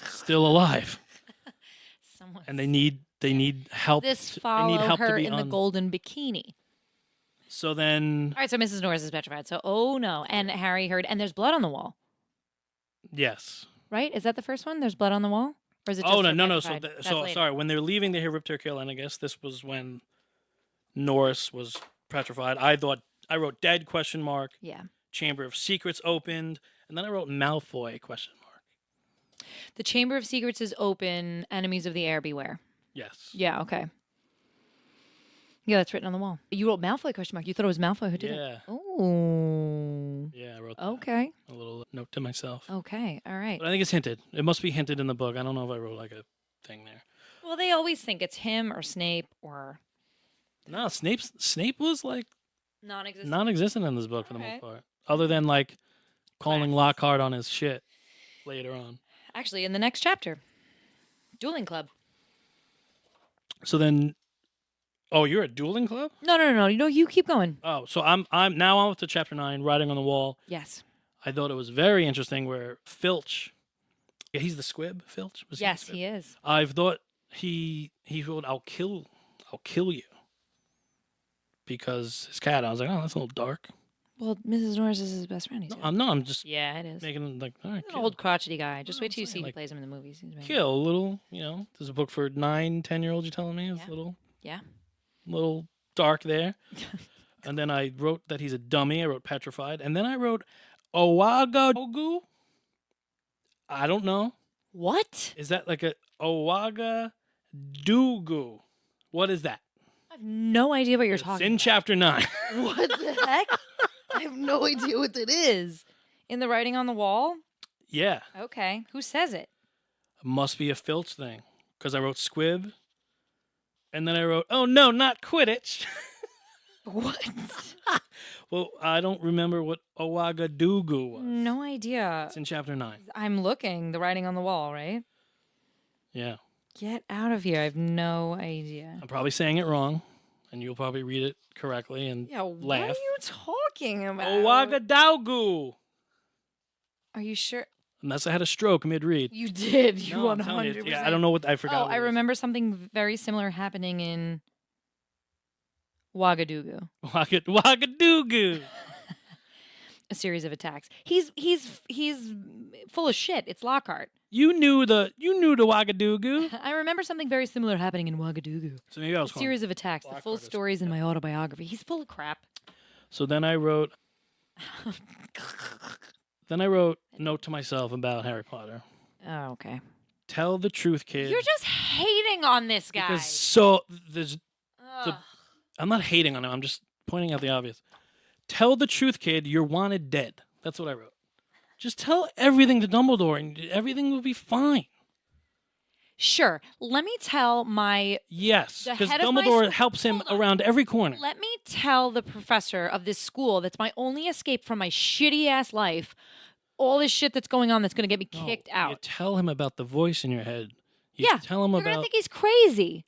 still alive, Someone. and they need help. This they need follow help to her be in the on. golden bikini. So then, All right, so Mrs. Norris is petrified. So, oh no. And Harry heard, and there's blood on the wall, yes. right? Is that the first one? There's blood on the wall? Or is it just Oh no, her no. So petrified? That's so later. sorry. When they're leaving, they hear rip, tear, kill, and I guess this was when Norris was petrified. I wrote dead ? Yeah. Chamber of Secrets opened, and then I wrote Malfoy ? The Chamber of Secrets is open. Enemies of the air beware. Yes. Yeah, okay. Yeah, that's written on the wall. You wrote Malfoy ? You thought it was Malfoy who did it? Yeah. Oh. Yeah, I wrote that. Okay. A little note to myself. Okay. All right. But I think it's hinted. It must be hinted in the book. I don't know if I wrote like a thing there. Well, they always think it's him or Snape or No, Snape was like non-existent. non-existent in this book for the Okay. most part, other than like calling Class. Lockhart on his shit later on. Actually, in the next chapter, Dueling Club. So then, oh, you're at Dueling Club? No. You keep going. Oh, so I'm now on to chapter 9, Writing on the Wall. Yes. I thought it was very interesting where Filch, yeah, he's the squib. Filch, was Yes, the squib? he is. I've thought he wrote, I'll kill you," because his cat. I was like, oh, that's a little dark. Well, Mrs. Norris is his best friend. He said. I'm just Yeah, it is. making like, all right, He's an kill. old crotchety guy. Just No, wait till you I'm see saying, he like, plays him in the movies. He's amazing. Kill a little, There's a book for 9, 10-year-olds. You telling me it's Yeah. a little, Yeah. little dark there. And then I wrote that he's a dummy. I wrote petrified, and then I wrote Owagadogu. I don't know. What? Is that like a Owagadogu? What is that? I have no idea what you're It's talking in about. chapter 9. What the heck? I have no idea what that is. In the writing on the wall? Yeah, Okay. Who says it? must be a Filch thing because I wrote squib, and then I wrote, oh no, not Quidditch. What? Well, I don't remember what Owagadogu was. No idea. It's in chapter 9. I'm looking. The writing on the wall, right? Yeah. Get out of here. I have no idea. I'm probably saying it wrong, and you'll probably read it correctly and Yeah, what laugh. are you talking about? Owagadogu. Are you sure? Unless I had a stroke mid-read. You did. You No, I'm telling you, 100%. yeah, I don't know what I forgot. Oh, what I it was. remember something very similar happening in Ouagadougou. Wagadogu. A series of attacks. He's full of shit. It's Lockhart. You knew the Wagadogu. I remember something very similar happening in Ouagadougou. So maybe I A was calling. series of attacks. The full Lockhart is- stories in my autobiography. He's full of crap. So then I wrote Then I wrote a note to myself about Harry Potter. Oh, okay. Tell the truth, kid. You're just hating on this guy. Because so there's. Ugh. I'm not hating on him. I'm just pointing out the obvious. Tell the truth, kid. You're wanted dead. That's what I wrote. Just tell everything to Dumbledore, and everything will be fine. Sure. Let me tell my Yes, the because head of my Dumbledore school- helps him Hold on. around every corner. Let me tell the professor of this school that's my only escape from my shitty ass life. All this shit that's going on that's going to get me No, kicked You out. tell him about the voice in your head. You Yeah, tell him They're going to about. think he's crazy.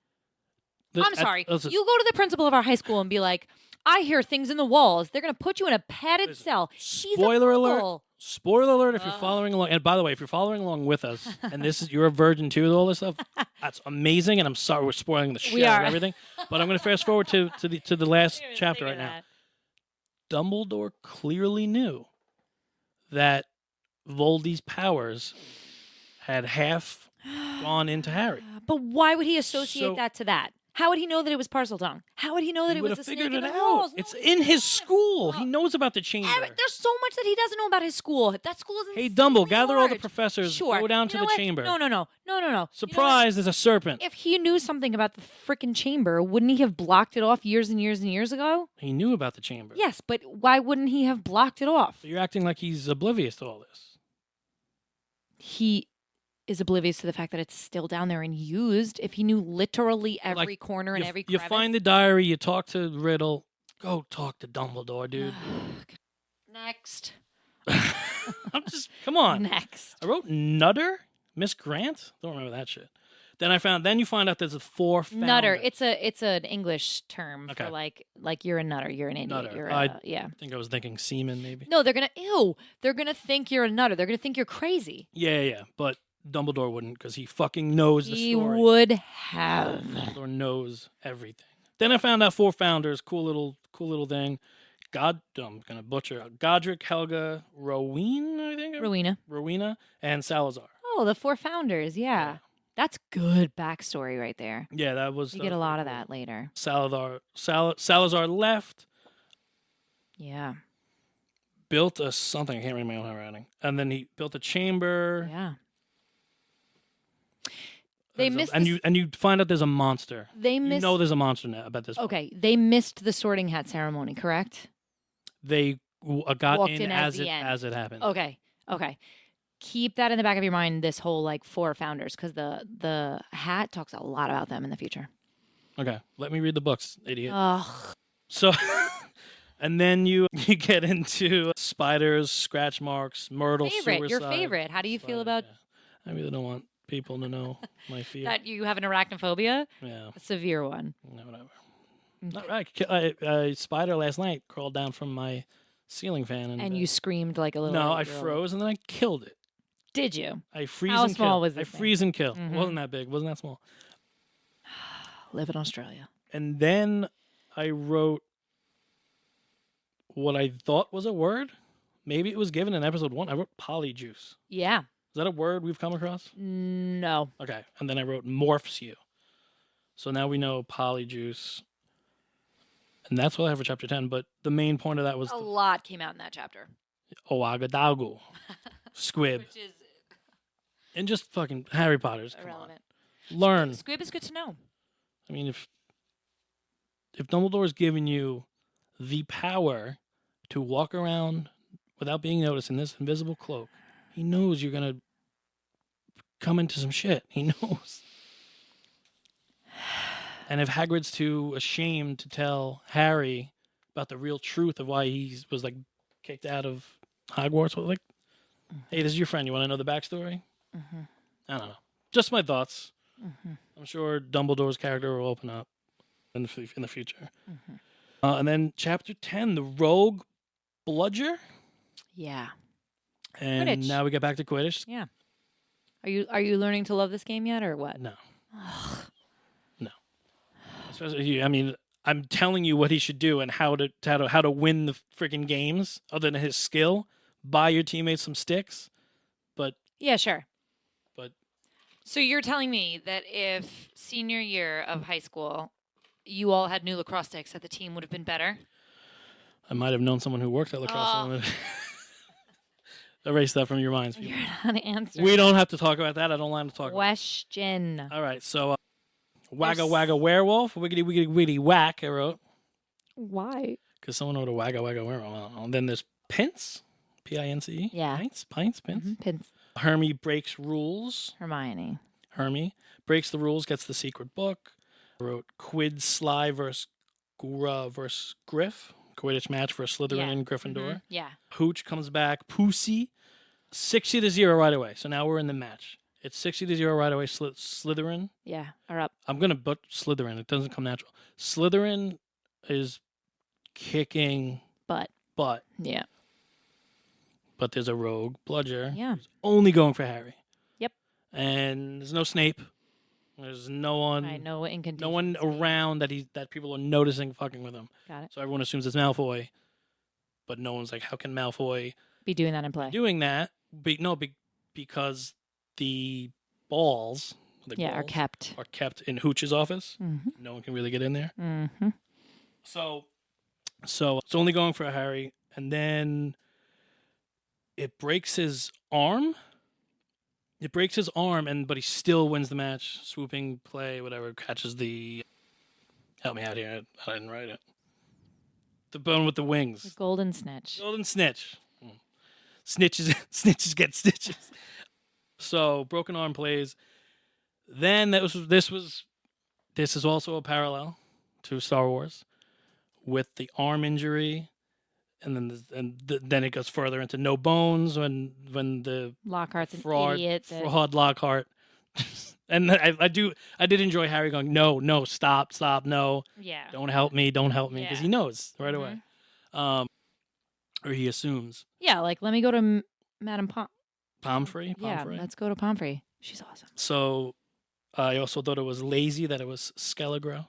I'm sorry. Listen, You go to the principal of our high school and be like, I hear things in the walls. They're going to put you in a padded Listen, cell. He's spoiler a alert. muggle. Spoiler alert if you're Ugh. following along. And by the way, if you're following along with us, and you're a virgin too with all this stuff, that's amazing. And I'm sorry we're spoiling the shit We out are. of everything. But I'm going to fast forward to the last Didn't even chapter think right of now. that. Dumbledore clearly knew that Voldy's powers had half gone into Harry. But why would he associate So- that to that? How would he know that it was Parseltongue? How would he know that He it would was have the snake figured in it the out. walls? It's No, in his not. school. He Oh. knows about the chamber. There's so much that he doesn't know about his school. That school is Hey, insanely Dumble, gather all the large. professors. Sure. Go down You to know the what? chamber. No. You know what? Surprise! There's a serpent. If he knew something about the freaking chamber, wouldn't he have blocked it off years and years and years ago? He knew about the chamber. Yes, but why wouldn't he have blocked it off? But you're acting like he's oblivious to all this. He is oblivious to the fact that it's still down there and used. If he knew literally every Like, corner and every You crevice. find the diary. You talk to Riddle. Go talk to Dumbledore, dude. Next. I'm just come on. Next. I wrote Nutter, Miss Grant. Don't remember that shit. Then you find out there's a 4 founders. Nutter. It's an English term Okay. for like you're a nutter. You're an idiot. Nutter. You're yeah. I think I was thinking semen, maybe. No, they're gonna think you're a nutter. They're gonna think you're crazy. Yeah. But Dumbledore wouldn't because he fucking knows the He story. would have. Dumbledore knows everything. Then I found out 4 founders. Cool little thing. I'm gonna butcher. Godric, Helga, Rowena, I think. Rowena and Salazar. Oh, the 4 founders. Yeah. That's good backstory right there. Yeah, that was. You get a lot of that later. Salazar left, Yeah. built a something. I can't read my own handwriting. And then he built a chamber. Yeah. They missed. And you find out there's a monster. They You missed. know there's a monster now about this. Okay, they missed the Sorting Hat ceremony, correct? They got Walked in in as at the end. happened. Okay. Keep that in the back of your mind. This whole 4 founders, because the hat talks a lot about them in the future. Okay, let me read the books, idiot. Ugh. So, and then you get into spiders, scratch marks, Myrtle, Your suicide. favorite. How do you feel about Yeah. I really don't want people to know my fear. that? You have an arachnophobia, Yeah, a severe one. no, whatever. Not right. A spider last night crawled down from my ceiling fan, And you screamed like a little. No, I 8-year-old. froze and then I killed it. Did you? I freeze How and small kill. was I this thing? freeze and kill. Mhm. It wasn't that big. Wasn't that small. Live in Australia. And then I wrote what I thought was a word. Maybe it was given in episode 1. I wrote polyjuice. Yeah. Is that a word we've come across? No. Okay. And then I wrote morphs you. So now we know polyjuice. And that's what I have for chapter 10. But the main point of that was A lot came out in that chapter. Oagadagu, Squib, Which is and just fucking Harry Potter's. Come irrelevant. on. Learn. Squib is good to know. I mean, if Dumbledore's giving you the power to walk around without being noticed in this invisible cloak, he knows you're gonna come into some shit. He knows. And if Hagrid's too ashamed to tell Harry about the real truth of why he was kicked out of Hogwarts, hey, this is your friend. You want to know the backstory? Mm-hmm. I don't know. Just my thoughts. Mm-hmm. I'm sure Dumbledore's character will open up in the future. Mm-hmm. And then chapter 10, the rogue bludger. Yeah. And Quidditch. now we get back to Quidditch. Yeah. Are you learning to love this game yet, or what? No. No. Especially, I mean, I'm telling you what he should do and how to win the freaking games other than his skill. Buy your teammates some sticks. But Yeah, sure. But So you're telling me that if senior year of high school, you all had new lacrosse sticks, that the team would have been better? I might have known someone who worked at lacrosse. Oh. Erase that from your minds, people. You're not answering. We don't have to talk about that. I don't want to talk about Question. it. All right, so Wagga There's- Wagga Werewolf, Wiggity Wiggity Wiggity Whack, I wrote. Why? Because someone wrote a Wagga Wagga Werewolf. I don't know. And then there's Pince, Pince. Yeah. Pince, Pince. Pins. Hermie breaks rules. Hermione. Hermie breaks the rules, gets the secret book. I wrote Quid Sly versus Gura versus Griff. Quidditch match for Slytherin Yeah. and Gryffindor. Yeah. Hooch comes back. Pussy. 60-0 right away. So now we're in the match. It's 60-0 right away. Slytherin. Yeah. Are up. I'm going to put Slytherin. It doesn't come natural. Slytherin is kicking But. butt. Yeah. But there's a rogue bludger. Yeah. Who's only going for Harry. Yep. And there's no Snape. There's no one. I know incontinence. No one around that people are noticing fucking with him. Got it. So everyone assumes it's Malfoy. But no one's like, how can Malfoy Be doing that in play. doing that? Because the balls, Are kept. are kept in Hooch's office. Mm-hmm. No one can really get in there. Mm-hmm. So it's only going for Harry, and then it breaks his arm. It breaks his arm, but he still wins the match. Swooping play, whatever, catches the. Help me out here. I didn't write it. The bone with the The wings. golden snitch. Golden snitch. Snitches get stitches. So broken arm plays. Then this is also a parallel to Star Wars with the arm injury, and then it goes further into no bones when the Lockhart's an fraud idiot. fraud Lockhart. And I did enjoy Harry going, no, stop, no, Yeah. don't help me, because Yeah. he knows right Mhm. away, or he assumes. Yeah, like let me go to Madame Pomfrey. Yeah, let's go to Pomfrey. She's awesome. So I also thought it was lazy that it was Skelegro.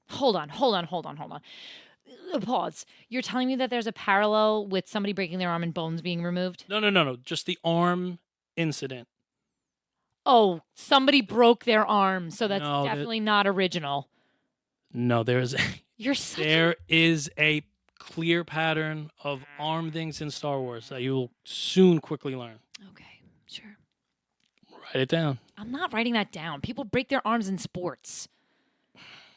Hold on. Pause. You're telling me that there's a parallel with somebody breaking their arm and bones being removed? No. Just the arm incident. Oh, somebody broke their arm, so that's No, definitely not original. No, You're such there is a clear pattern of arm things in Star Wars that you will soon quickly learn. Okay, sure. Write it down. I'm not writing that down. People break their arms in sports.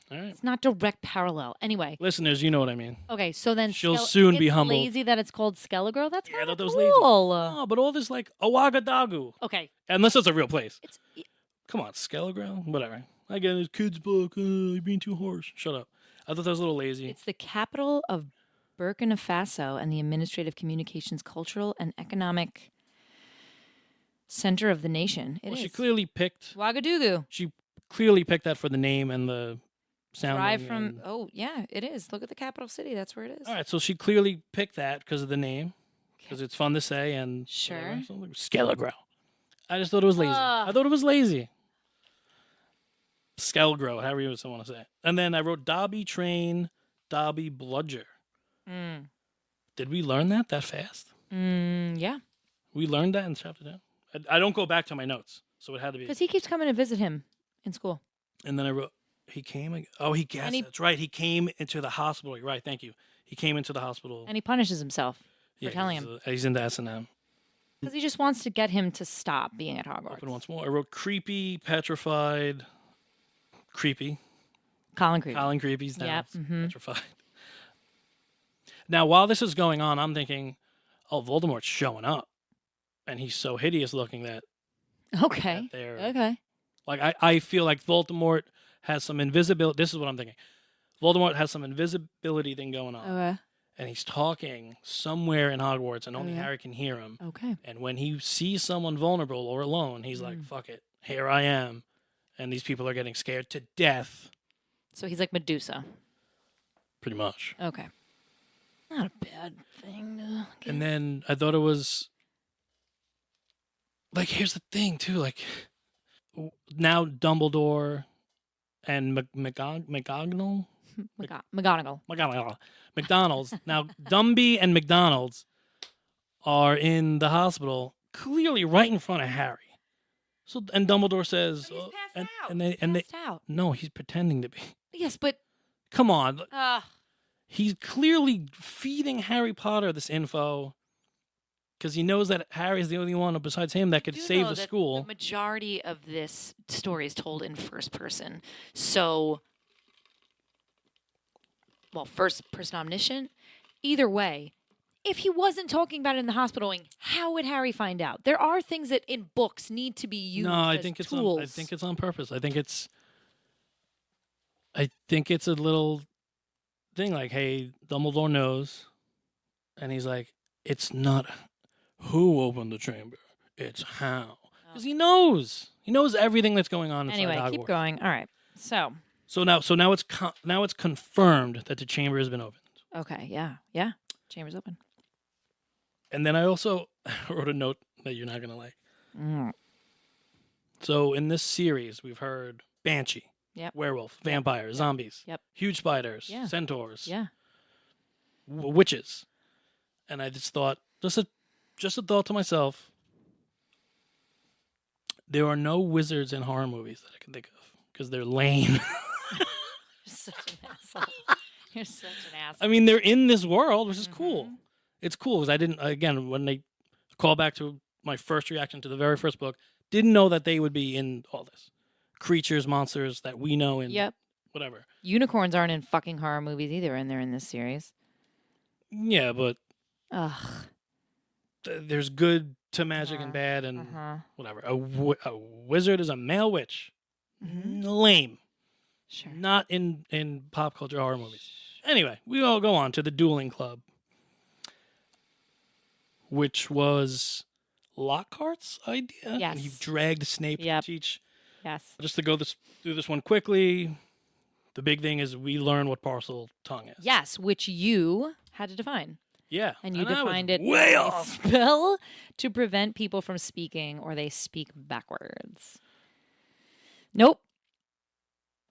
All right. It's not direct parallel. Anyway. Listeners, you know what I mean. Okay, so then She'll soon be it's humbled. lazy that it's called Skelegro? That's Yeah, I kind of thought that was lazy. cool. No, but all this like Awagadagu. Okay. Unless it's a real place. It's Come on, Skelegro? Whatever. I get it. Kid's book. You're being too harsh. Shut up. I thought that was a little lazy. It's the capital of Burkina Faso and the administrative, communications, cultural, and economic center of the nation. It Well, is. she clearly picked. Ouagadougou. She clearly picked that for the name and the sound. Derived from, oh, yeah, it is. Look at the capital city. That's where it is. All right, so she clearly picked that because of the name, because it's fun to say and Sure. whatever. So, like, Skelegro. I just thought it was lazy. Ugh. I thought it was lazy. Skelegro, however you want to say it. And then I wrote Dobby Train, Dobby Bludger. Mm. Did we learn that fast? Yeah. We learned that in chapter 2. I don't go back to my notes, so it had to be. Because he keeps coming to visit him in school. And then I wrote, he came. Oh, he guessed. That's right. He came into the hospital. You're right. Thank you. He came into the hospital. And he punishes himself for telling him. He's into S&M. Because he just wants to get him to stop being at Hogwarts. Open once more. I wrote creepy, petrified, creepy. Colin Creevy. Colin Creepy's now Yep, mhm. petrified. Now, while this is going on, I'm thinking, oh, Voldemort's showing up. And he's so hideous looking that Okay. they're... Okay. Like, I feel like Voldemort has some invisibility. This is what I'm thinking. Voldemort has some invisibility thing going on. Okay. And he's talking somewhere in Hogwarts, and only Okay. Harry can hear him. Okay. And when he sees someone vulnerable or alone, he's like, fuck it. Here I am. And these people are getting scared to death. So he's like Medusa. Pretty much. Okay. Not a bad thing to get. And then I thought it was... Like, here's the thing, too. Like, now Dumbledore and McGonagall? McGonagall. McDonald's. Now, Dumby and McDonald's are in the hospital, clearly right in front of Harry. So, and Dumbledore says, But he's passed and, out. and they, He's and they, passed out. no, he's pretending to be. Yes, but Come on, uh, he's clearly feeding Harry Potter this info. because he knows that Harry's the only one besides him that could Do save know the that school. The majority of this story is told in first person. So, well, first person omniscient. Either way, if he wasn't talking about it in the hospital, how would Harry find out? There are things that in books need to be used No, I as think it's tools. I think it's on purpose. I think it's a little thing like, hey, Dumbledore knows, and he's like, it's not who opened the chamber, it's how, because he knows everything that's going on inside Anyway, Hogwarts. keep going. All right. So now it's confirmed that the chamber has been opened. Okay, yeah. Chamber's open. And then I also wrote a note that you're not gonna like. Mm. So in this series, we've heard banshee, Yep. werewolf, vampire, zombies, Yep. huge spiders, Yeah. centaurs, Yeah. Witches, and I just thought, just a thought to myself. There are no wizards in horror movies that I can think of because they're lame. You're such an asshole. You're such an asshole. I mean, they're in this world, which is cool. Mhm. It's cool because I didn't, again, when they call back to my first reaction to the very first book, didn't know that they would be in all this. Creatures, monsters that we know in Yep. whatever. Unicorns aren't in fucking horror movies either, and they're in this series. Yeah, but Ugh. there's good to magic and bad and Uh-huh. whatever. A wizard is a male witch. Mhm. Lame. Sure. Not in pop culture horror movies. Anyway, we all go on to the dueling club, which was Lockhart's idea. Yes. And he dragged Snape Yep. to teach. Yes. Just to go through this one quickly, the big thing is we learn what parcel tongue is. Yes, which you had to define. Yeah. And you I was defined it way as a off. spell to prevent people from speaking or they speak backwards. Nope.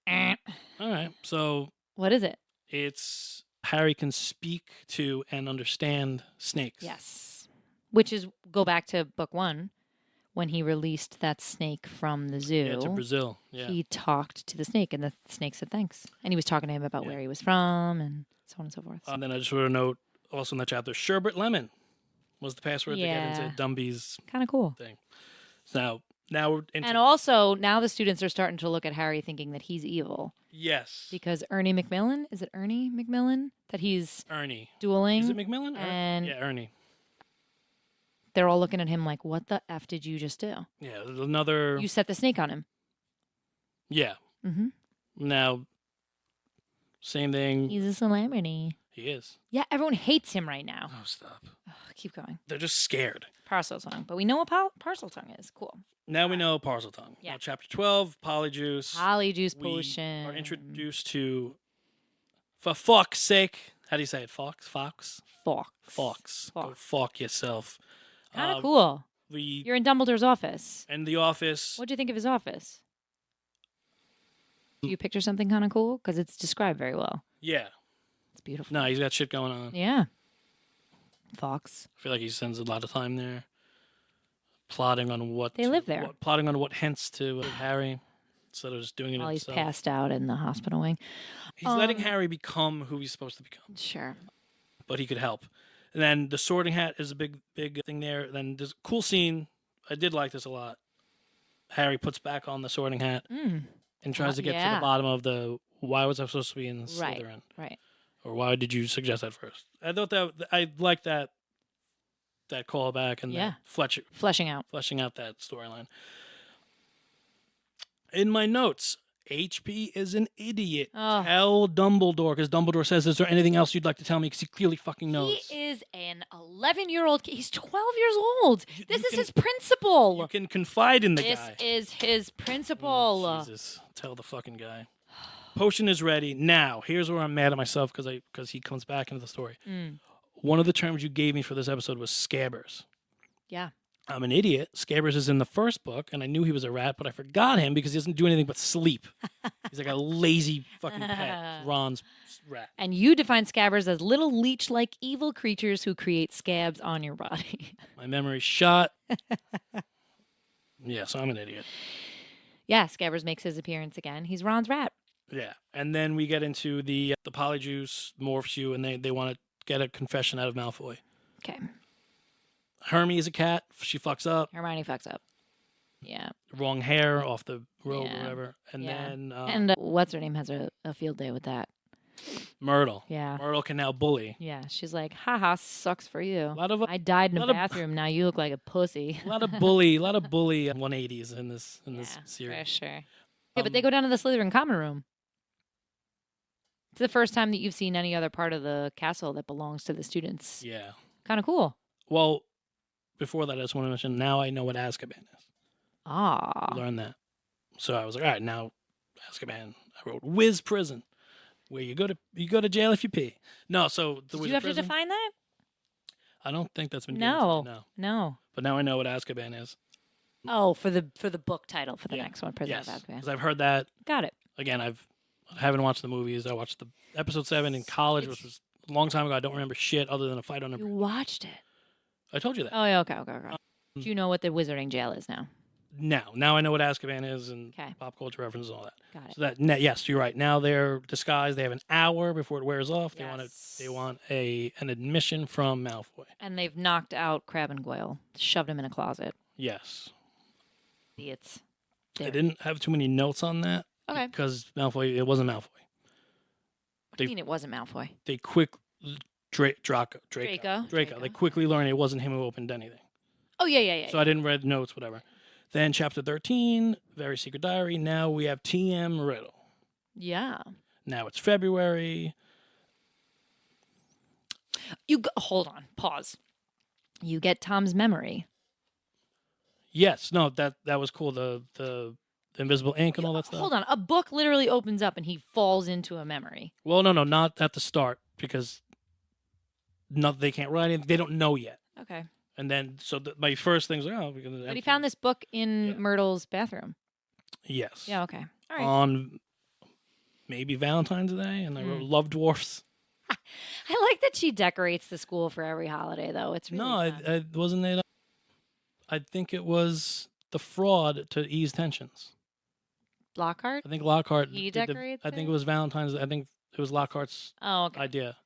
Eh. All right. So What is it? it's Harry can speak to and understand snakes. Yes. Which is, go back to book 1, when he released that snake from the zoo. Yeah, to Brazil. Yeah. He talked to the snake, and the snake said thanks. And he was talking to him about Yeah. where he was from and so on and so forth. And then I just wrote a note also in that chapter. Sherbet lemon was the password to get Yeah. into Dumby's Kind of cool. thing. So now we're into And also, now the students are starting to look at Harry thinking that he's evil. yes, Because Ernie McMillan, is it Ernie McMillan that he's Ernie. dueling? Is it McMillan? And yeah, Ernie. they're all looking at him like, what the F did you just do? Yeah, there's another. You set the snake on him. Yeah. Mm-hmm. Now, same thing. He's a celebrity. He is. Yeah, everyone hates him right now. Oh, stop. Ugh, keep going. They're just scared. Parcel tongue. But we know what parcel tongue is. Cool. Now we know parcel tongue. Yeah. Now, chapter 12, Polyjuice. Polyjuice We potion. are introduced to, for fuck's sake, how do you say it? Fox? Fox? Fox. Fox. Go Fox. fuck yourself. Kind of cool. We You're in Dumbledore's office. in the office. What'd you think of his office? Do you picture something kind of cool? Because it's described very well. Yeah. It's beautiful. No, he's got shit going on. Yeah. Fox. I feel like he spends a lot of time there, plotting on what They live there. plotting on what hints to Harry, instead of just doing it While he's himself. passed out in the hospital wing. He's letting Harry become who he's supposed to become, Sure. but he could help. And then the Sorting Hat is a big thing there. Then there's a cool scene. I did like this a lot. Harry puts back on the Sorting Hat and tries to get to yeah. the bottom of the why was I supposed to be in Right. Slytherin, Right. or why did you suggest that first? I thought that I liked that callback and Yeah. that Fleshing out. fleshing out that storyline. In my notes, HP is an idiot. Oh. Tell Dumbledore, because Dumbledore says, is there anything else you'd like to tell me? Because he clearly fucking knows. He is an 11-year-old kid. He's 12 years old. This you is can- his principal. You can confide in the This guy. is his Oh, principal. Jesus. Tell the fucking guy. Potion is ready. Now, here's where I'm mad at myself because he comes back into the story. Mm. One of the terms you gave me for this episode was scabbers. Yeah. I'm an idiot. Scabbers is in the first book, and I knew he was a rat, but I forgot him because he doesn't do anything but sleep. He's like a lazy fucking pet. Ron's rat. And you define scabbers as little leech-like evil creatures who create scabs on your body. My memory's shot. Yeah, so I'm an idiot. Yeah, Scabbers makes his appearance again. He's Ron's rat. Yeah, and then we get into the Polyjuice morphs you, and they want to get a confession out of Malfoy. Okay. Hermione's a cat. She fucks up. Hermione fucks up. Yeah. Wrong hair off the robe Yeah. or whatever. And Yeah. then And what's her name has a field day with that. Myrtle. Yeah. Myrtle can now bully. Yeah. She's like, haha, sucks for you. A lot of I died in a lot of- bathroom. Now you look like a pussy. a lot of bully 180s in this For series. sure. Yeah, but they go down to the Slytherin common room. It's the first time that you've seen any other part of the castle that belongs to the students. Yeah. Kind of cool. Well, before that, I just want to mention. Now I know what Azkaban is. Ah. Learn that. So I was like, all right, now Azkaban. I wrote Whiz Prison, where you go to jail if you pee. No, so the Did Whiz you have Prison. to define that? I don't think that's been given to No. me, no. No. But now I know what Azkaban is. Oh, for the book title for the Yeah. next one, Prison Yes, of Azkaban. because I've heard that. Got it. Again, I haven't watched the movies. I watched the episode 7 in college, which was a long time ago. I don't remember shit other than a fight on a You bridge. watched it. I told you that. Oh, yeah. Okay. Do you know what the Wizarding Jail is now? Now I know what Azkaban is and Okay. pop culture references and all that. Got it. So yes, you're right. Now they're disguised. They have an hour before it wears off. Yes. They want an admission from Malfoy. And they've knocked out Crabbe and Goyle, shoved him in a closet. Yes. Idiots. I didn't have too many notes on that. Okay. Because Malfoy, it wasn't Malfoy. What do you mean it wasn't Malfoy? They Draco. Draco. They quickly learned it wasn't him who opened anything. Oh, yeah. So I didn't read notes, whatever. Then chapter 13, Very Secret Diary. Now we have TM Riddle. Yeah. Now it's February. Hold on. Pause. You get Tom's memory. Yes, no, that was cool. The invisible ink and all that stuff. Hold on. A book literally opens up and he falls into a memory. Well, no, not at the start because they can't write anything. They don't know yet. Okay. And then, so my first thing was, But he found this book in Myrtle's bathroom. Yes. Yeah, okay. All right. On maybe Valentine's Day, and I wrote Love Dwarfs. I like that she decorates the school for every holiday, though. It's really fun. I wasn't it. I think it was the fraud to ease tensions. Lockhart? I think Lockhart. He decorates I think it? it was Valentine's. I think it was Lockhart's Oh, okay. idea.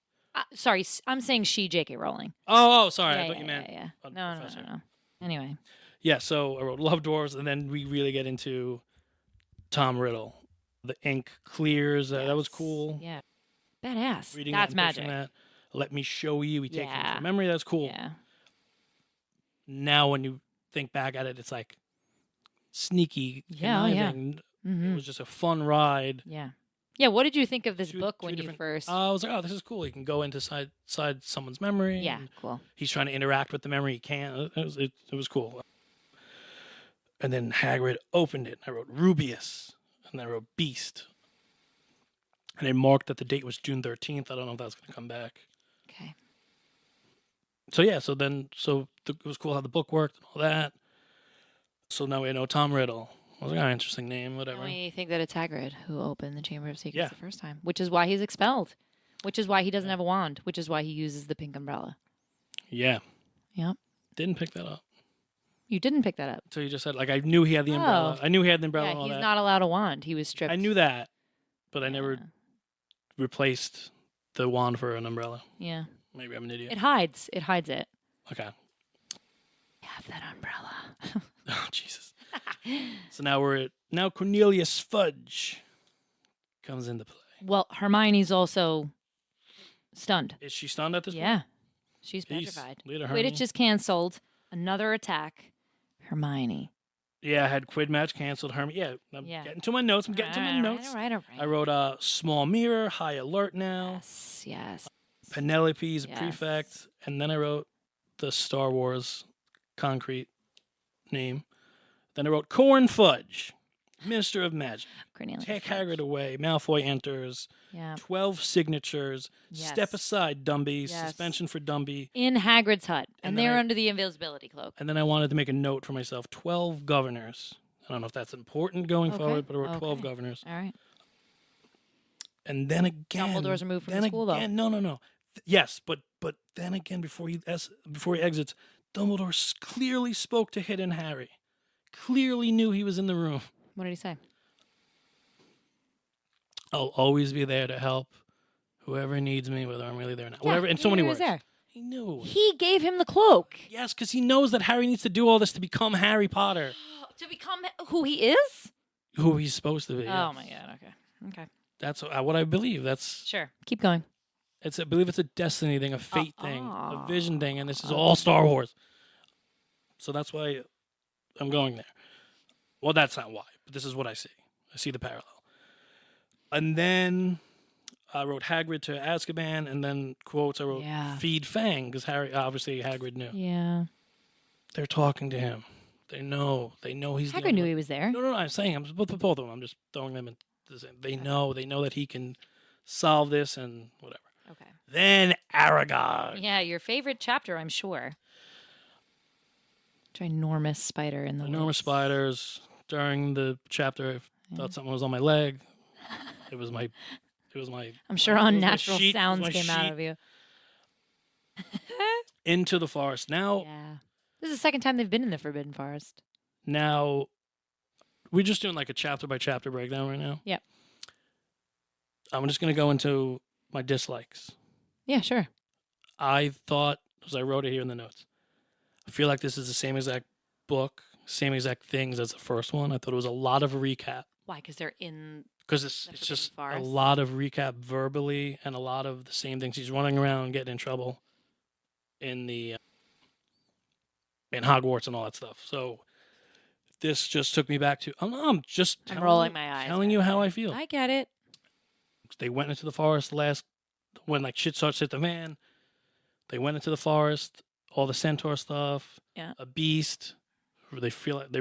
Sorry, I'm saying she, J.K. Rowling. Oh, sorry. Yeah, I thought you meant. Yeah. a No. professor. Anyway. Yeah, so I wrote Love Dwarves, and then we really get into Tom Riddle. The ink clears. That was cool. Yeah. Badass. Reading That's that and picturing magic. that. Let me show you. We take things Yeah. from memory. That's cool. Yeah. Now, when you think back at it, it's like sneaky, Yeah, yeah. conniving. Mm-hmm. It was just a fun ride. Yeah. Yeah, what did you think of this Two- book two when you different- first... I was like, oh, this is cool. He can go into side someone's memory. yeah, and cool. he's trying to interact with the memory. He can't. It was cool. And then Hagrid opened it. I wrote Rubius, and I wrote Beast. And I marked that the date was June 13th. I don't know if that's going to come back. Okay. So yeah, it was cool how the book worked and all that. So now we know Tom Riddle. I was like, oh, interesting name, whatever. And we think that it's Hagrid who opened the Chamber of Secrets Yeah. the first time, which is why he's expelled, which is why he doesn't have a wand, which is why he uses the pink umbrella. Yeah. Yep. Didn't pick that up. You didn't pick that up. So you just said, like, I knew he had the umbrella. Oh. I knew he had the umbrella Yeah, and all he's that. not allowed a wand. He was stripped. I knew that, but I Yeah. never replaced the wand for an umbrella. Yeah. Maybe I'm an idiot. It hides. It hides it. Okay. Have that umbrella. Oh, Jesus. So now Cornelius Fudge comes into play. Well, Hermione's also stunned. Is she stunned at this point? Yeah. She's Jeez. petrified. Later, Hermione. Quidditch is canceled. Another attack. Hermione. Yeah, I had Quid match canceled. Yeah, I'm getting to my notes. I'm getting to my notes. All right. I wrote small mirror, high alert now. Yes. Penelope's a Yes. prefect. And then I wrote the Star Wars concrete name. Then I wrote Corn Fudge, Minister of Magic. Cornelius Take Fudge. Hagrid away. Malfoy enters. Yeah. 12 signatures. Yes. Step aside, Dumby. Yes. Suspension for Dumby. In Hagrid's hut. And And then they're I- under the invisibility cloak. And then I wanted to make a note for myself. 12 governors. I don't know if that's important going Okay, forward, but I wrote 12 okay. governors. All right. And then again, Dumbledore's removed from then the school, though. again, No. Yes, but then again, before he exits, Dumbledore clearly spoke to Hidden Harry. Clearly knew he was in the room. What did he say? I'll always be there to help whoever needs me, whether I'm really there or not. Yeah, Whatever, in he so many knew he words. was there. He knew. He gave him the cloak. Yes, because he knows that Harry needs to do all this to become Harry Potter. To become who he is? Who he's supposed to be. Oh yes. my god, okay. Okay. That's what I believe. Sure. Keep going. I believe it's a destiny thing, a fate thing, a vision thing, and this is all Star Wars. So that's why I'm going there. Well, that's not why, but this is what I see. I see the parallel. And then I wrote Hagrid to Azkaban, and then quotes I wrote Feed Fang, because obviously Hagrid knew. Yeah. They're talking to him. They know he's Hagrid knew he was there. No, I'm saying I'm both of them. I'm just throwing them in. They know that he can solve this and whatever. Okay. Then Aragog. Yeah, your favorite chapter, I'm sure. Ginormous spider in the Enormous woods. spiders. During the chapter, I thought something was on my leg. It was my. I'm sure unnatural sounds came out of you. Into the forest. Now. Yeah. This is the second time they've been in the Forbidden Forest. Now, we're just doing like a chapter by chapter breakdown right now. Yep. I'm just going to go into my dislikes. Yeah, sure. I thought, as I wrote it here in the notes, I feel like this is the same exact book, same exact things as the first one. I thought it was a lot of recap. Why? Because they're in. Because it's just a lot of recap verbally and a lot of the same things. He's running around getting in trouble in Hogwarts and all that stuff. So this just took me back to. I'm rolling my eyes. Telling you how I feel. I get it. They went into the forest when like shit starts to hit the fan. They went into the forest, all the centaur stuff. Yeah. A beast. They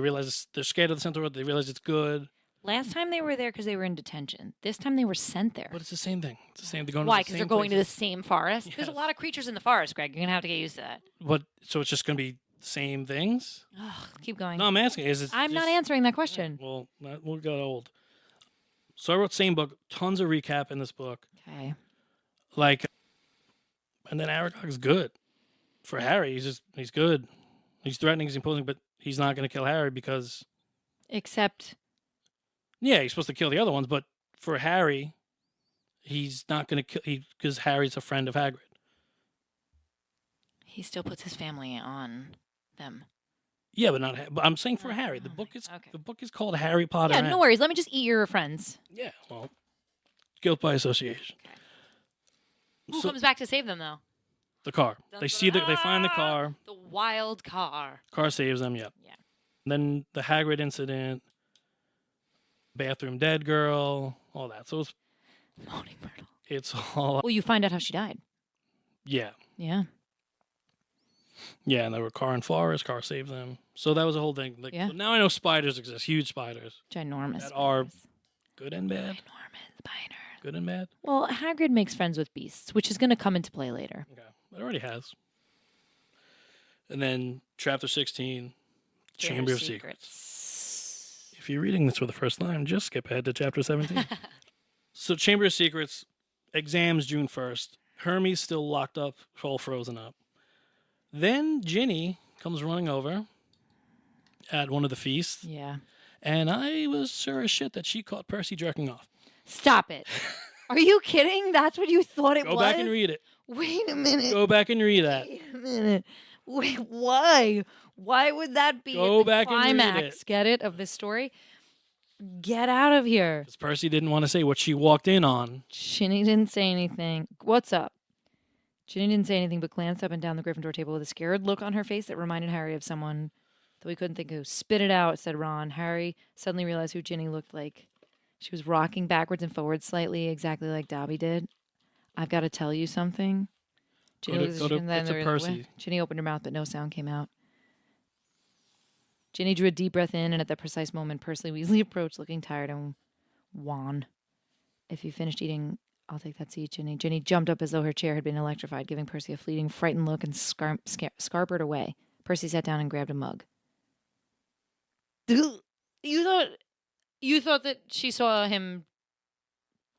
realize they're scared of the centaur. They realize it's good. Last time they were there because they were in detention. This time they were sent there. But it's the same thing. It's the same. They're going. Why? Because they're going to the same forest. Yes. There's a lot of creatures in the forest, Greg. You're gonna have to get used to that. But so it's just gonna be the same things. Keep going. No, I'm asking. I'm not answering that question. Well, we'll get old. So I wrote same book. Tons of recap in this book. Okay. And then Aragog is good for Harry. He's good. He's threatening. He's imposing, but he's not going to kill Harry because. Except. Yeah, he's supposed to kill the other ones, but for Harry, he's not going to kill because Harry's a friend of Hagrid. He still puts his family on them. Yeah, but I'm saying for Harry. The book is called Harry Potter. Yeah, no worries. Let me just eat your friends. Yeah, well, guilt by association. Okay. Who comes back to save them though? The car. They find the car. The wild car. Car saves them. Yep. Yeah. And then the Hagrid incident. Bathroom dead girl. All that. So Moaning Myrtle. It's all. Well, you find out how she died. Yeah. Yeah. Yeah, and they were car in forest. Car saved them. So that was a whole thing. So now I know spiders exist. Huge spiders. Ginormous. That are good and bad. Ginormous spiders. Good and bad. Well, Hagrid makes friends with beasts, which is going to come into play later. Okay. It already has. And then chapter 16, Chamber of Secrets. If you're reading this for the first time, just skip ahead to chapter 17. So Chamber of Secrets, exams June 1st. Hermes still locked up, all frozen up. Then Ginny comes running over at one of the feasts. Yeah. And I was sure as shit that she caught Percy jerking off. Stop it. Are you kidding? That's what you thought it was? Go back and read it. Wait a minute. Go back and read that. Wait a minute. Wait, why? Why would that be Go the back climax, and read it. Get it, of this story? Get out of here. Because Percy didn't want to say what she walked in on. Ginny didn't say anything. What's up? Ginny didn't say anything but glanced up and down the Gryffindor table with a scared look on her face that reminded Harry of someone, though he couldn't think who. Spit it out, said Ron. Harry suddenly realized who Ginny looked like. She was rocking backwards and forwards slightly, exactly like Dobby did. I've got to tell you something. Ginny Percy. Ginny opened her mouth, but no sound came out. Ginny drew a deep breath in, and at that precise moment, Percy Weasley approached, looking tired and wan. If you finished eating, I'll take that seat, Ginny. Ginny jumped up as though her chair had been electrified, giving Percy a fleeting, frightened look and scarpered away. Percy sat down and grabbed a mug. You thought that she saw him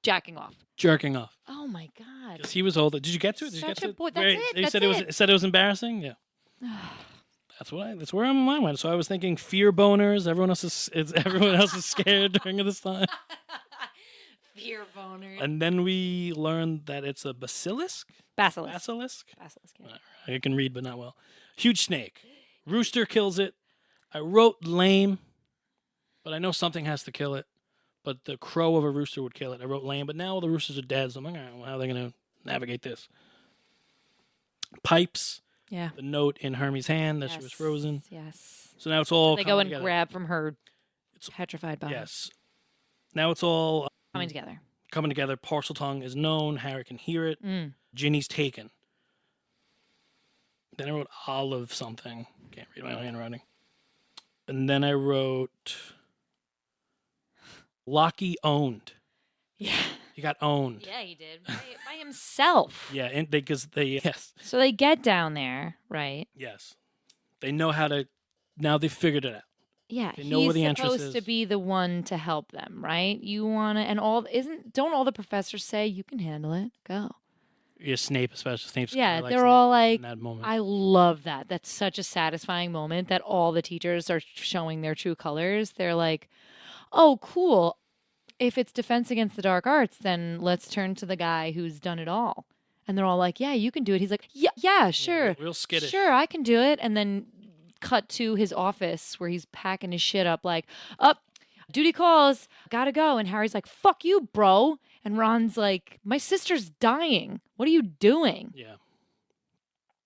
jacking off. Jerking off. Oh my God! Because he was older. Did you get to it? Did you get to it? Boy. That's it. They That's said it. it said it was embarrassing. Yeah. That's where my mind went. So I was thinking fear boners. Everyone else is scared during this time. Severe boner. And then we learned that it's a basilisk. Basilisk. Basilisk. Basilisk. Yeah. I can read, but not well. Huge snake. Rooster kills it. I wrote lame, but I know something has to kill it. But the crow of a rooster would kill it. I wrote lame, but now all the roosters are dead, so I'm like, all right, well, how are they going to navigate this? Pipes. Yeah. The note in Hermie's hand that she was frozen. Yes. So now it's all They go and together. grab from her petrified body. Yes. Now it's all Coming together. coming together. Parcel tongue is known. Harry can hear it. Ginny's taken. Then I wrote olive something. Can't read my own handwriting. And then I wrote Lockie owned. Yeah. He got owned. Yeah, he did. By himself. Yeah, and because they yes. So they get down there, right? Yes. They know how to now they've figured it out. Yeah, They know where the he's entrance supposed to is. be the one to help them, right? You want to, and don't all the professors say you can handle it? Go. Yeah, Snape especially. Snape's Yeah, like they're Snape all like, in that moment. I love that. That's such a satisfying moment that all the teachers are showing their true colors. They're like, oh, cool. If it's defense against the dark arts, then let's turn to the guy who's done it all. And they're all like, yeah, you can do it. He's like, yeah, sure. Real skittish. Sure, I can do it. And then cut to his office where he's packing his shit up like, up, duty calls, gotta go. And Harry's like, fuck you, bro. And Ron's like, my sister's dying. What are you doing? Yeah.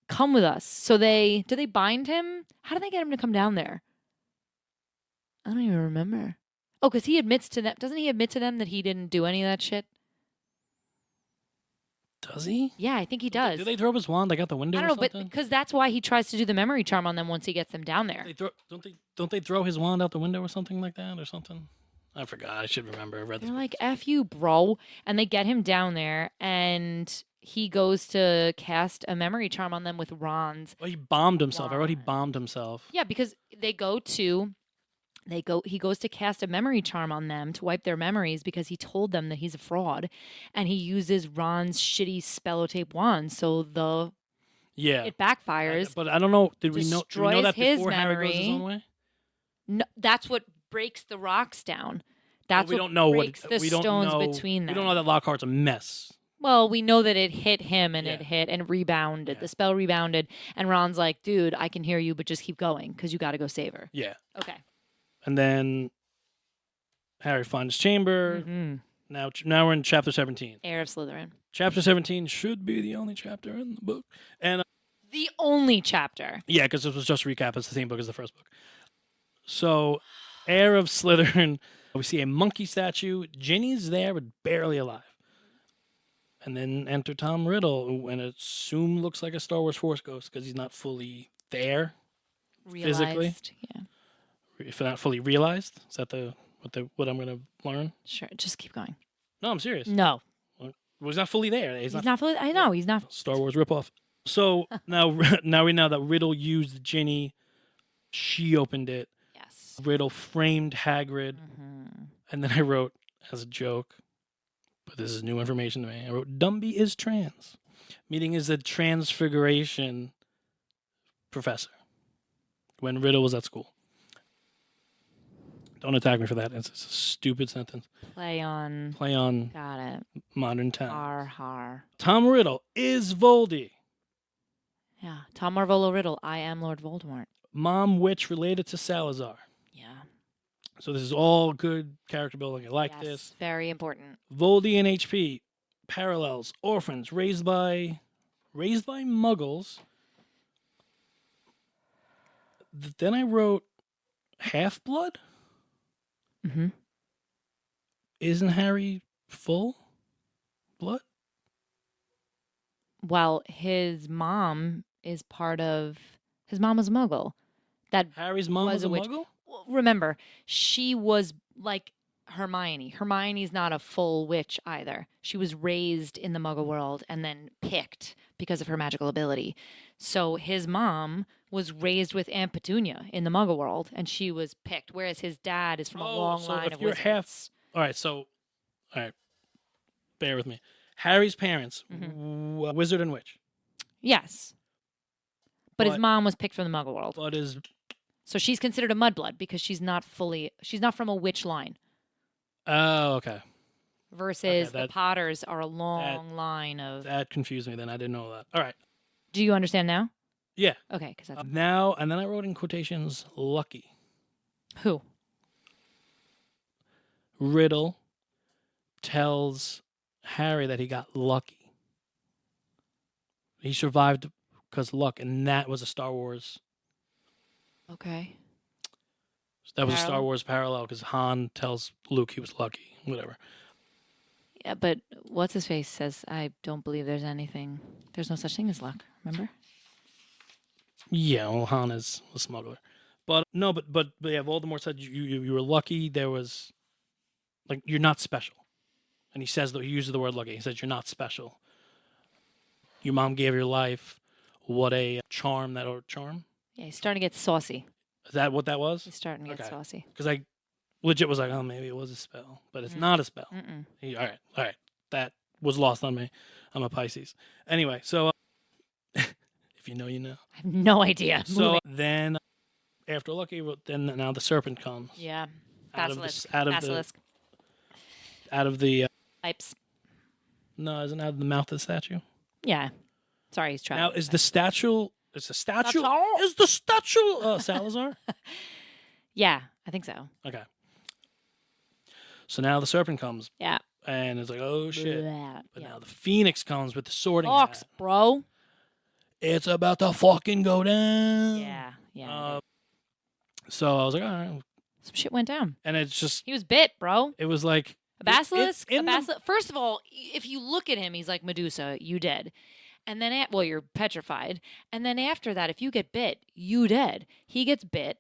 Come with us. So do they bind him? How do they get him to come down there? I don't even remember. Oh, because he admits to them. Doesn't he admit to them that he didn't do any of that shit? Does he? Yeah, I think he does. Do they throw up his wand like out the window? I don't know, or but something? because that's why he tries to do the memory charm on them once he gets them down there. Don't they throw his wand out the window or something like that or something? I forgot. I should remember. I read this. They're like, F you, bro. And they get him down there, and he goes to cast a memory charm on them with Ron's. Well, he bombed himself. I wrote he wand. bombed himself. Yeah, because he goes to cast a memory charm on them to wipe their memories because he told them that he's a fraud, and he uses Ron's shitty spellotape wand, so Yeah. it backfires. But I don't know. Did we know destroys that his before Harry goes his memory. own way? No, that's what breaks the rocks down. That's we what don't know breaks what the we don't stones know, between them. We don't know that Lockhart's a mess. Well, we know that it hit him and Yeah. it hit and rebounded. Yeah. The spell rebounded, and Ron's like, dude, I can hear you, but just keep going because you got to go save her. Yeah. Okay. And then Harry finds his chamber. Mm-hmm. Now we're in chapter 17. Heir of Slytherin. Chapter 17 should be the only chapter in the book. And The only chapter. yeah, because this was just a recap. It's the same book as the first book. So, Heir of Slytherin, we see a monkey statue. Ginny's there, but barely alive. And then enter Tom Riddle, who and assume looks like a Star Wars Force ghost because he's not fully there, physically. Realized. Yeah. If not fully realized. Is that what I'm going to learn? Sure. Just keep going. No, I'm serious. No. Well, he's not fully there. He's not fully. I know. He's not. Star Wars ripoff. So now we know that Riddle used Ginny. She opened it. Yes. Riddle framed Hagrid. Mm-hmm. And then I wrote, as a joke, but this is new information to me, I wrote, Dumby is trans. Meaning is the transfiguration professor when Riddle was at school. Don't attack me for that. It's a stupid sentence. Play on. Got it. modern times. Har. Tom Riddle is Voldy. Yeah. Tom Marvolo Riddle. I am Lord Voldemort. Mom witch related to Salazar. Yeah. So this is all good character building. I like Yes, this. very important. Voldy and HP. Parallels. Orphans. Raised by muggles. Then I wrote Half-Blood? Mm-hmm. Isn't Harry full blood? Well, his mom is part of. His mom was a Muggle. That Harry's mom was a witch. muggle? Well, remember, she was like Hermione. Hermione's not a full witch either. She was raised in the Muggle world and then picked because of her magical ability. So his mom was raised with Aunt Petunia in the Muggle world, and she was picked. Whereas his dad is from a long so line if of you're wizards. All right, bear with me. Harry's parents, wizard and witch. Yes. But his But- mom was picked from the Muggle world. But is So she's considered a mudblood because she's not from a witch line. oh okay, versus the that Potters are a long line of. that confused me. Then I didn't know that. All right. Do you understand now? Yeah. Okay, because that's Now and then I wrote in quotations lucky. who. Riddle tells Harry that he got lucky. He survived because luck, and that was a Star Wars. Okay. That was a Star Parallel? Wars parallel because Han tells Luke he was lucky. Whatever. Yeah, but what's his face says, I don't believe there's anything. There's no such thing as luck. Remember? Yeah, well, Han is a smuggler, but no, but yeah, Voldemort said you were lucky. There was like you're not special, and he says that he uses the word lucky. He says you're not special. Your mom gave your life. What a charm that or charm. Yeah, he's starting to get saucy. Is that what that was? He's starting to get Okay. saucy. Because I legit was like, oh, maybe it was a spell, but it's not a spell. Mm-mm. All right, that was lost on me. I'm a Pisces. Anyway, so if you know, you know. I have no idea. So Moving. then, after Lucky, then now the serpent comes. Yeah. Out of Basilisk. the, out of Basilisk. the, out of the. Pipes. No, isn't out of the mouth of the statue? Yeah. Sorry, he's trying. Now is the statue? Is the statue? Statue? Is the statue Salazar? Yeah, I think so. Okay. So now the serpent comes, Yeah. and it's like, oh shit! Blah. But Yeah. now the phoenix comes with the sorting Fox, hat. bro. It's about to fucking go down. Yeah. Yeah. So I was like, all right, Some shit went down. and it's just, He was bit, bro. it was like A basilisk? in the- First of all, if you look at him, he's like Medusa, you dead. And then, well, you're petrified. And then after that, if you get bit, you dead. He gets bit,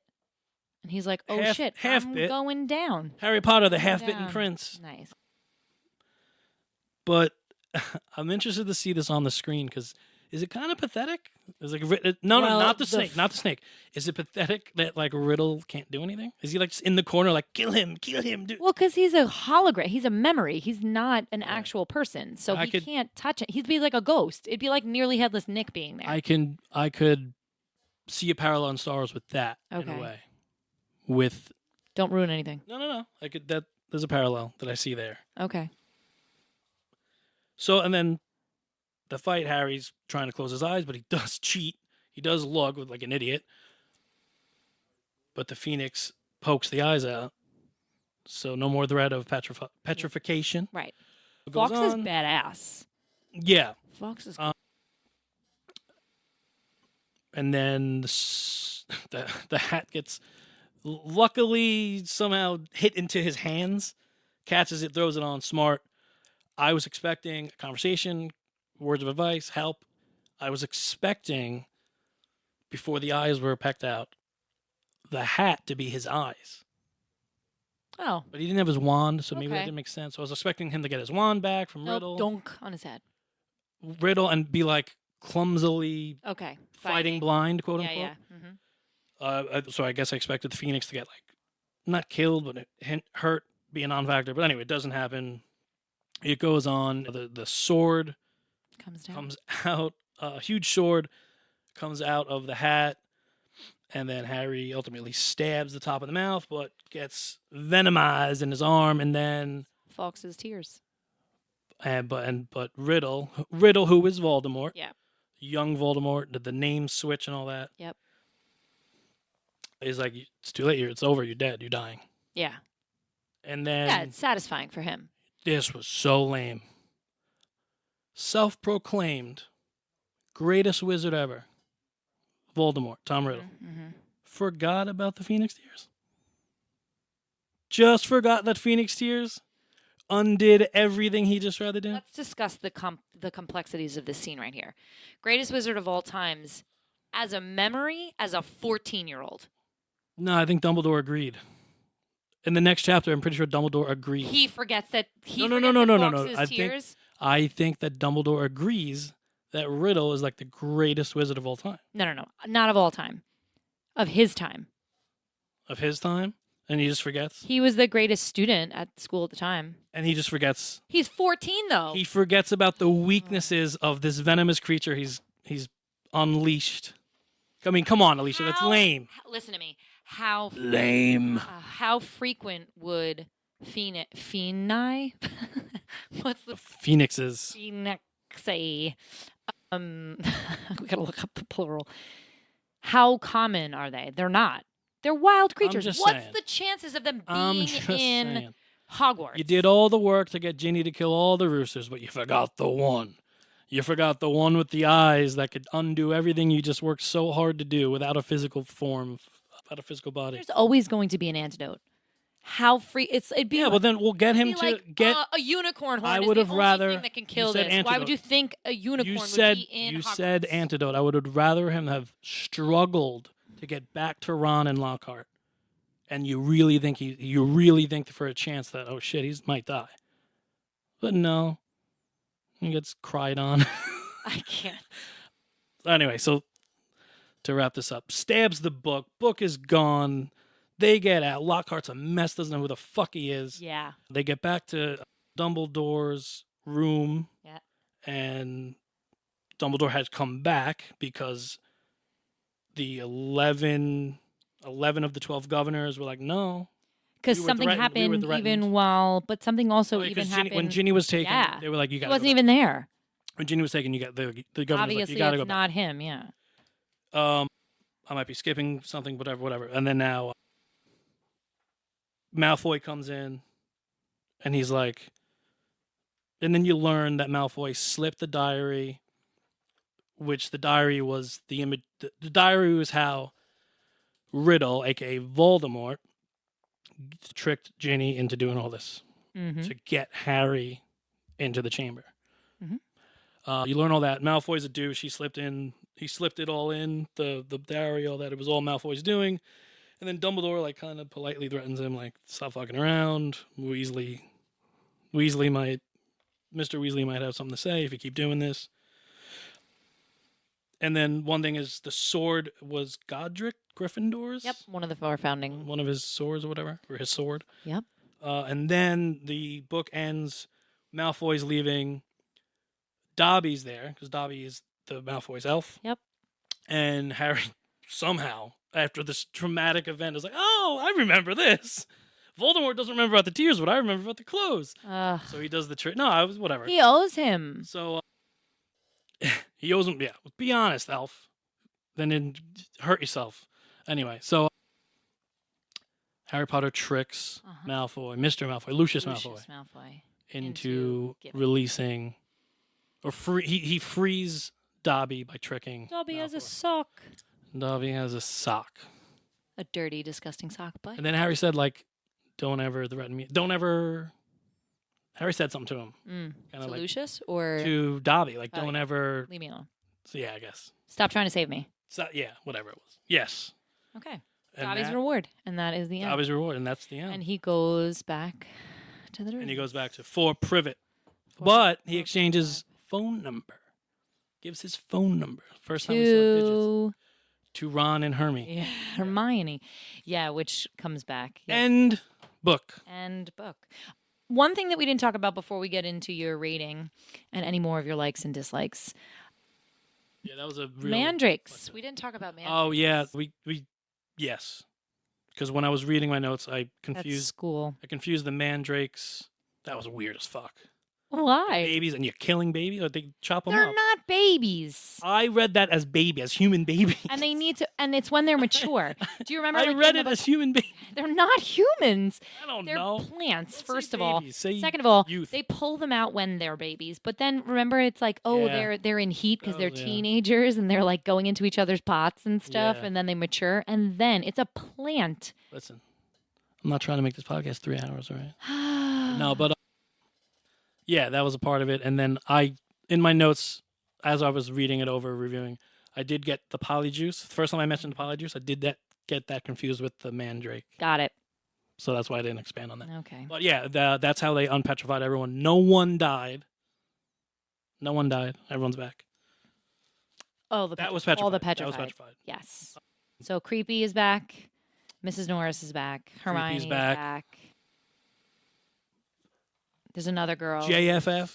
and he's like, oh shit, I'm bit. going down. Harry Potter, the half-bitten Down. prince. Nice. But I'm interested to see this on the screen because is it kind of pathetic? Is like no, Well, not the the snake, not the snake. Is it pathetic that like Riddle can't do anything? Is he like just in the corner like kill him, dude? Well, because he's a hologram. He's a memory. He's not an actual person. So I he could- can't touch it. He'd be like a ghost. It'd be like nearly headless Nick being there. I could see a parallel in Star Wars with that in Okay. a way. With Don't ruin anything. no, I could that there's a parallel that I see there. Okay. So and then the fight, Harry's trying to close his eyes, but he does cheat. He does lug with like an idiot. But the Phoenix pokes the eyes out. So no more threat of petrification. Right. It goes Fox is on. badass. Yeah. Fox is And then the hat gets luckily somehow hit into his hands, catches it, throws it on. Smart. I was expecting a conversation, words of advice, help. I was expecting, before the eyes were pecked out, the hat to be his eyes. Oh. But he didn't have his wand, so maybe that Okay. didn't make sense. So I was expecting him to get his wand back from Nope, Riddle. dunk on his head. Riddle and be like clumsily Okay. fighting blind, quote Yeah, unquote. yeah. So I guess I expected the Phoenix to get like not killed, but hurt, be a non-factor. But anyway, it doesn't happen. It goes on. The sword Comes down. comes out. A huge sword comes out of the hat, and then Harry ultimately stabs the top of the mouth, but gets venomized in his arm, and then Fox's tears. but Riddle, who is Voldemort, Yeah. young Voldemort, the name switch and all that. Yep. He's like, it's too late. It's over. You're dead. You're dying. Yeah. And then Yeah, it's satisfying for him. this was so lame. Self-proclaimed greatest wizard ever, Voldemort, Tom Riddle, Mm-hmm. forgot about the Phoenix Tears. Just forgot that Phoenix Tears undid everything he just tried to do. Let's discuss the complexities of this scene right here. Greatest wizard of all times, as a memory, as a 14-year-old. No, I think Dumbledore agreed. In the next chapter, I'm pretty sure Dumbledore agreed. He forgets that he No. forgets that No. Fox's tears. I think that Dumbledore agrees that Riddle is like the greatest wizard of all time. No. Not of all time. Of his time. Of his time, and he just forgets. He was the greatest student at school at the time. And he just forgets. He's 14 though. He forgets about the weaknesses of this venomous creature he's unleashed. I mean, come on, Alicia, that's lame. Listen to me. How Lame. how frequent would Phoenix What's the Phoenixes. phoenixy? We gotta look up the plural. How common are they? They're not. They're wild creatures. just What's saying. the chances of them I'm being just in saying. Hogwarts? You did all the work to get Ginny to kill all the roosters, but you forgot the one. You forgot the one with the eyes that could undo everything you just worked so hard to do without a physical form, without a physical body. There's always going to be an antidote. How free it'd be. Yeah, well then we'll get him to like, get. A unicorn horn. I is would the have only rather. thing that can You kill said this. Why antidote. would you think a unicorn You would said be in you Hogwarts? said antidote. I would have rather him have struggled to get back to Ron and Lockhart, and you really think for a chance that oh shit he might die, but no, he gets cried on. I can't. Anyway, so to wrap this up, stabs the book. Book is gone. They get out. Lockhart's a mess. Doesn't know who the fuck he is. Yeah. They get back to Dumbledore's room. Yeah. And Dumbledore has come back because the 11 of the 12 governors were like, no. Because We were something threatened. We were happened threatened. even while, but something also Oh, even Ginny, happened. when Ginny was taken, Yeah. they were like, you He got to wasn't even there. When Ginny was taken, you got the governor was like, Obviously, you got to go it's back. not him. Yeah. I might be skipping something, whatever. And then now Malfoy comes in and he's like, and then you learn that Malfoy slipped the diary, which the diary was the image. The diary was how Riddle, aka Voldemort, tricked Ginny into doing all this to get Harry into the chamber. You learn all that. Malfoy's a douche. He slipped it all in the diary, all that. It was all Malfoy's doing. And then Dumbledore, like, kind of politely threatens him, like, stop fucking around. Mr. Weasley might have something to say if you keep doing this. And then one thing is the sword was Godric Gryffindor's. Yep. One of the four founding. One of his swords or whatever, or his sword. Yep. And then the book ends. Malfoy's leaving. Dobby's there because Dobby is the Malfoy's elf. Yep. And Harry somehow, after this traumatic event, is like, "Oh, I remember this. Voldemort doesn't remember about the tears, but I remember about the clothes." So he does the trick. No, I was whatever. He owes him. So he owes him. Yeah, be honest, elf. Then hurt yourself. Anyway, so Harry Potter tricks Malfoy, Mr. Malfoy, Lucius Malfoy, into releasing, or free. He frees Dobby by tricking. Dobby Malfoy. has a sock. Dobby has a sock. A dirty, disgusting sock, but. And then Harry said, like, don't ever threaten me. Don't ever. Harry said something to him. To like, Lucius or to Dobby, like, don't ever. Leave me alone. So yeah, I guess. Stop trying to save me. So yeah, whatever it was. Yes. Okay. Dobby's reward, and that is the end. Dobby's reward, and that's the end. And he goes back to the room. And he goes back to for Privet, but he exchanges phone number. Gives his phone number. First time we saw digits. To Ron and Hermione. Yeah, Hermione. Yeah, which comes back. Yes. End book. End book. One thing that we didn't talk about before we get into your rating and any more of your likes and dislikes. Yeah, that was a real mandrakes. We didn't talk about mandrakes. Oh yeah, we yes. Because when I was reading my notes, I confused That's school. I confused the mandrakes. That was weird as fuck. Why? Babies, and you're killing babies? Or they chop them They're up? not babies. I read that as human babies. And they need to, and it's when they're mature. Do you remember? I read it as human babies. They're not humans. I don't they're know. Plants, Don't first say of all. babies. Say Second of all, youth. they pull them out when they're babies. But then remember, it's like, oh, Yeah. they're in heat because they're teenagers and they're like going into each other's pots and stuff, Yeah. and then they mature, and then it's a plant. Listen, I'm not trying to make this podcast 3 hours, all right? No, but yeah, that was a part of it. And then in my notes, as I was reading it over, reviewing, I did get the polyjuice. The first time I mentioned the polyjuice, I did get that confused with the mandrake. Got it. So that's why I didn't expand on that. Okay. But yeah, that's how they unpetrified everyone. No one died. No one died. Everyone's back. Oh, that was petrified. All the That petrified. was petrified. Yes. So Creepy is back. Mrs. Norris is back. Hermione is back. There's another girl. JFF.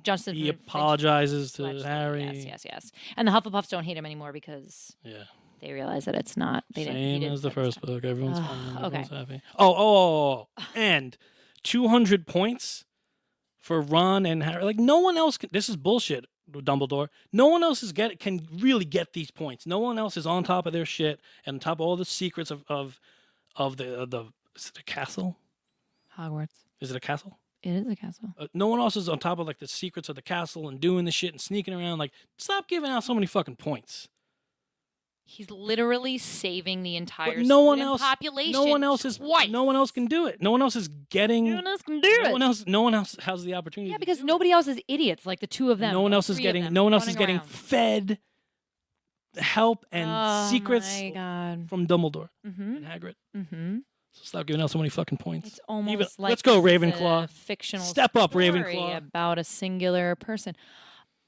Justin. He apologizes to Fletcher. Harry. Yes. And the Hufflepuffs don't hate him anymore because Yeah. they realize that it's not. Same as the first book. Everyone's fine. Okay. Everyone's happy. Oh. And 200 points for Ron and Harry. Like no one else can, this is bullshit, Dumbledore. No one else can really get these points. No one else is on top of their shit and on top of all the secrets of the is it a castle? Hogwarts. Is it a castle? It is a castle. No one else is on top of like the secrets of the castle and doing the shit and sneaking around. Like, stop giving out so many fucking points. He's literally saving the entire But no one student else. population. No one else is. Twice. No one else can do it. No one else is getting. No one else can do it. No one else has the opportunity. Yeah, to because do nobody else is idiots like the two of them. No one or else is three of getting. them No one else is running getting around. fed help and secrets my God. from Dumbledore Mm-hmm. and Hagrid. Mm-hmm. So stop giving out so many fucking points. It's almost Even- like let's go, this is Ravenclaw. a fictional Step up, story Ravenclaw. about a singular person.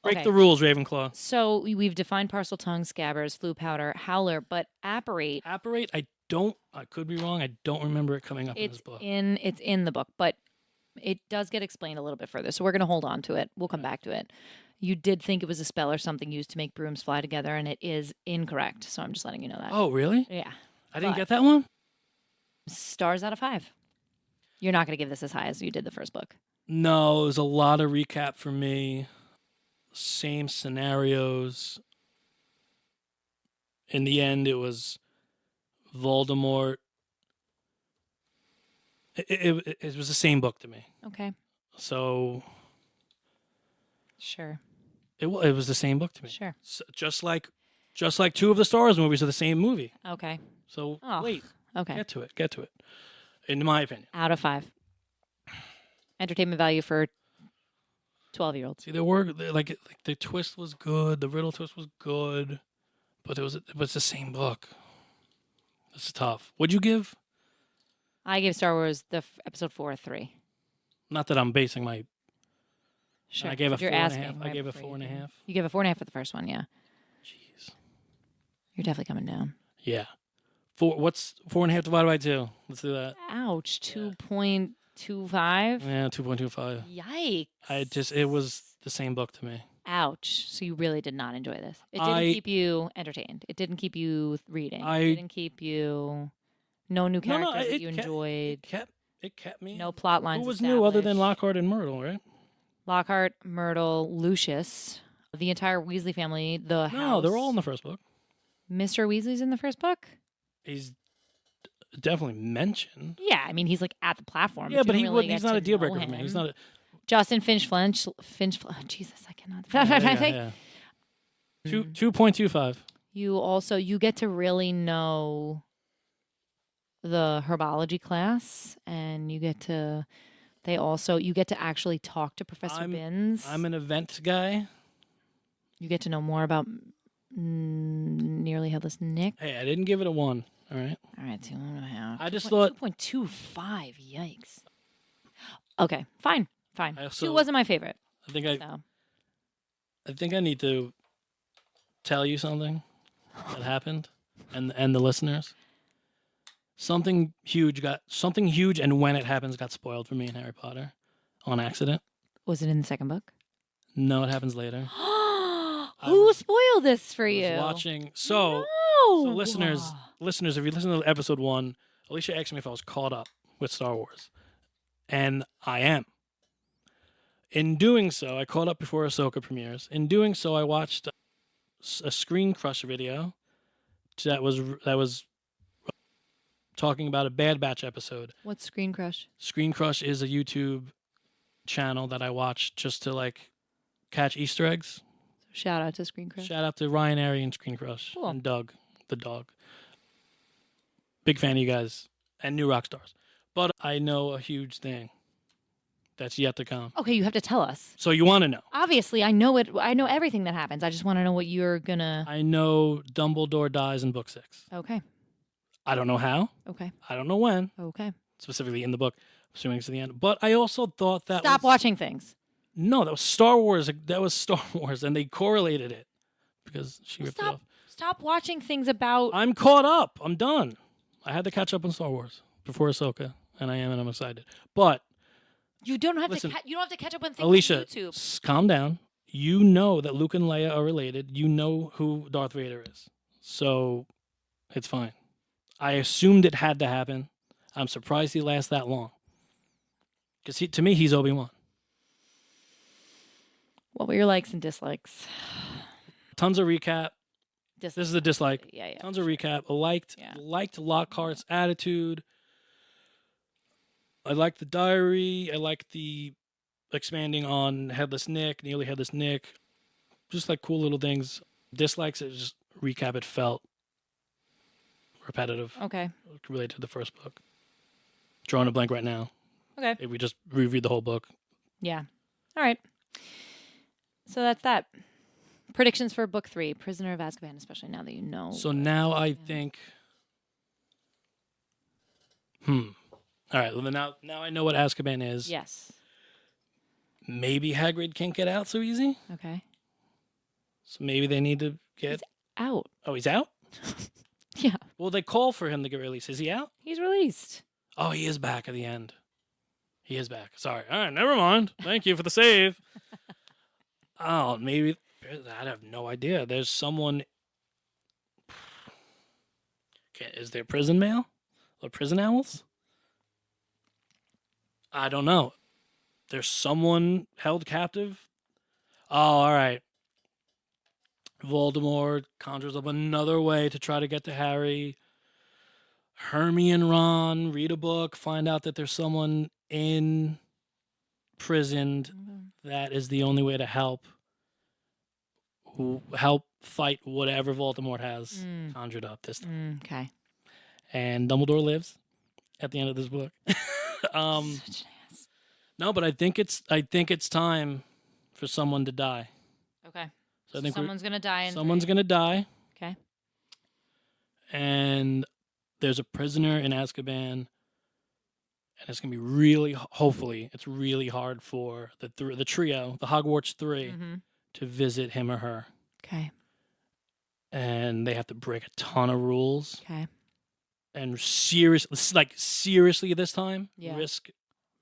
Break Okay. the rules, Ravenclaw. So we've defined parcel tongue, scabbers, flue powder, howler, but apparate. Apparate. I could be wrong. I don't remember it coming up in this book. It's in the book, but it does get explained a little bit further. So we're going to hold on to it. We'll come back to it. You did think it was a spell or something used to make brooms fly together, and it is incorrect. So I'm just letting you know that. Oh, really? Yeah. I didn't But- get that one? Stars out of 5. You're not going to give this as high as you did the first book. No, it was a lot of recap for me. Same scenarios. In the end, it was Voldemort. It was the same book to me. Okay. So Sure. it was the same book to me. Sure. So, just like two of the Star Wars movies are the same movie. Okay. So Oh, wait, Okay. get to it. In my opinion. Out of 5. Entertainment value for 12-year-olds. See, like the twist was good, the riddle twist was good, but it's the same book. This is tough. What'd you give? I gave Star Wars episode 4 a 3. Not that I'm basing my. Sure. I gave a but you're 4.5. asking, I right gave a before you 4.5. did. You gave a 4.5 for the first one, yeah. Jeez. You're definitely coming down. Yeah. What's 4.5 divided by 2? Let's do that. Ouch. Yeah. 2.25. Yeah, 2.25. Yikes. It was the same book to me. Ouch. So you really did not enjoy this. It didn't keep you entertained. It didn't keep you reading. It didn't keep you. No new characters that you enjoyed. It kept me. No plot lines. Who was new other than established. Lockhart and Myrtle, right? Lockhart, Myrtle, Lucius, the entire Weasley family, the house. No, they're all in the first book. Mr. Weasley's in the first book? He's definitely mentioned. Yeah, I mean, he's like at the platform. Yeah, but you don't really he's get not to a deal know breaker for me. He's him. not. Justin Finch. Jesus, I cannot. Yeah. 2.25. You get to really know the herbology class, and you get to actually talk to Professor Binns. I'm an event guy. You get to know more about Nearly Headless Nick. Hey, I didn't give it a 1. All right. All right, 2.5. I just thought 2.25. Yikes. Okay, fine. 2 wasn't my favorite. I think So. I think I need to tell you something that happened, and the listeners. Something huge, and when it happens, got spoiled for me in Harry Potter, on accident. Was it in the second book? No, it happens later. Who spoiled this for I you? was watching. So No. listeners, if you listen to episode 1, Alicia asked me if I was caught up with Star Wars, and I am. In doing so, I caught up before Ahsoka premieres. In doing so, I watched a Screen Crush video that was talking about a Bad Batch episode. What's Screen Crush? Screen Crush is a YouTube channel that I watch just to like catch Easter eggs. Shout out to Screen Crush. Shout out to Ryan Airy and Screen Crush Cool. and Doug, the dog. Big fan of you guys and new rock stars. But I know a huge thing that's yet to come. Okay, you have to tell us. So you want to know? Obviously, I know it. I know everything that happens. I just want to know what you're gonna. I know Dumbledore dies in book 6. Okay. I don't know how. Okay. I don't know when. Okay. Specifically in the book, assuming it's to the end. But I also thought that Stop watching things. No, that was Star Wars. That was Star Wars, and they correlated it because she ripped it off. Stop watching things about. I'm caught up. I'm done. I had to catch up on Star Wars before Ahsoka, and I'm excited. But You don't have listen, to. You don't have to catch up on things Alicia, on YouTube. calm down. You know that Luke and Leia are related. You know who Darth Vader is, so it's fine. I assumed it had to happen. I'm surprised he lasts that long. Because to me, he's Obi-Wan. What were your likes and dislikes? Tons of recap. This is a dislike. Yeah. Tons of recap. Liked Lockhart's attitude. I liked the diary. I liked the expanding on Headless Nick, nearly Headless Nick. Just like cool little things. Dislikes, it just recap, it felt repetitive. Okay. Related to the first book. Drawing a blank right now. Okay. If we just reviewed the whole book. Yeah. All right. So that's that. Predictions for book 3, Prisoner of Azkaban, especially now that you know. So now I think. All right. Well, now I know what Azkaban is. Yes. Maybe Hagrid can't get out so easy. Okay. So maybe they need to get. He's out. Oh, he's out? Yeah. Well, they call for him to get released. Is he out? He's released. Oh, he is back at the end. He is back. Sorry. All right, never mind. Thank you for the save. Oh, maybe. I have no idea. There's someone. Okay, is there prison mail? Or prison owls? I don't know. There's someone held captive? Oh, all right. Voldemort conjures up another way to try to get to Harry. Hermione and Ron read a book, find out that there's someone imprisoned. That is the only way to help fight whatever Voldemort has conjured up this time. Okay. And Dumbledore lives at the end of this book. Such an ass. No, but I think it's time for someone to die. Okay. So I think someone's gonna die. Someone's gonna die. Okay. And there's a prisoner in Azkaban, and it's gonna be really, hopefully, it's really hard for the trio, the Hogwarts 3, to visit him or her. Okay. And they have to break a ton of rules. Okay. And seriously this time, risk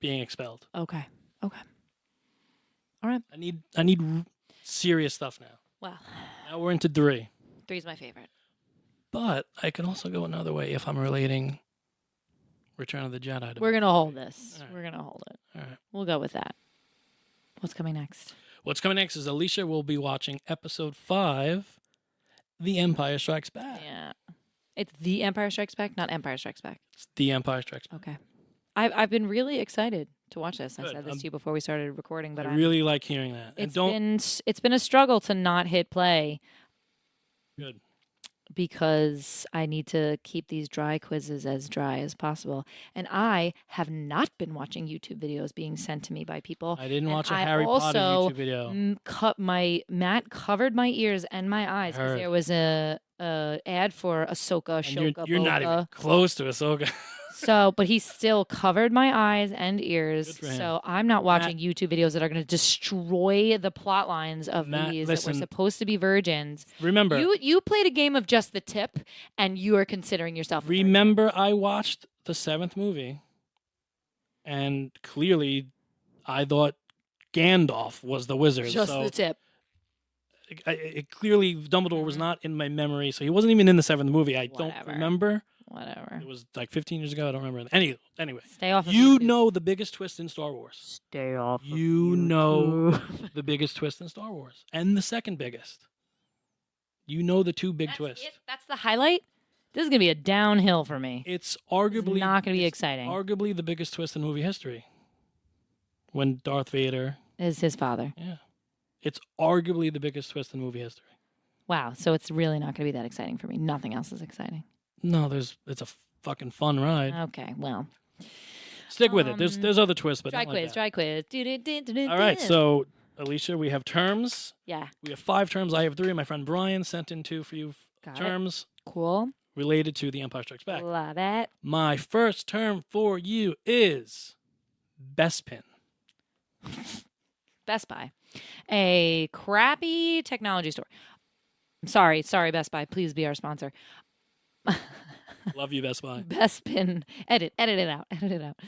being expelled. Okay. Okay. All right. I need serious stuff now. Well, now we're into 3. 3's my favorite. But I can also go another way if I'm relating Return of the Jedi to We're going to hold this. Right. We're going to hold it. All right. We'll go with that. What's coming next? What's coming next is Alicia will be watching episode 5, The Empire Strikes Back. Yeah. It's The Empire Strikes Back, not Empire Strikes Back. It's The Empire Strikes Back. Okay. I've been really excited to watch this. Good. I said this to you before we started recording, but I really like hearing that. It's been a struggle to not hit play. Good. Because I need to keep these dry quizzes as dry as possible. And I have not been watching YouTube videos being sent to me by people. I didn't watch a Harry Potter YouTube video. Matt covered my ears and my eyes because there was a ad for Ahsoka, Shoka, you're not even close to Ahsoka. So, but he still covered my eyes and ears. So I'm not watching YouTube videos that are going to destroy the plot lines of movies that were supposed to be virgins. Remember, you played a game of just the tip, and you are considering yourself. Remember, I watched the 7th movie, and clearly, I thought Gandalf was the wizard. Just the tip. Clearly, Dumbledore was not in my memory, so he wasn't even in the 7th movie. I don't remember. Whatever. It was like 15 years ago. I don't remember. Anyway. Stay off of You know the biggest twist in Star Wars. Stay off You know the biggest twist in Star Wars. And the second biggest. You know the 2 big twists. That's the highlight? This is going to be a downhill for me. It's arguably not going to be exciting. Arguably the biggest twist in movie history. When Darth Vader is his father. Yeah. It's arguably the biggest twist in movie history. Wow. So it's really not going to be that exciting for me. Nothing else is exciting. No, it's a fucking fun ride. Okay, well. Stick with it. There's other twists, but dry not quiz, like dry quiz. All right, so Alicia, we have terms. Yeah. We have 5 terms. I have 3. My friend Brian sent in 2 for you. Terms. Cool. Related to The Empire Strikes Back. Love it. My first term for you is Bespin. Best Buy. A crappy technology store. Sorry, Best Buy. Please be our sponsor. Love you, Best Buy. Bespin. Edit it out.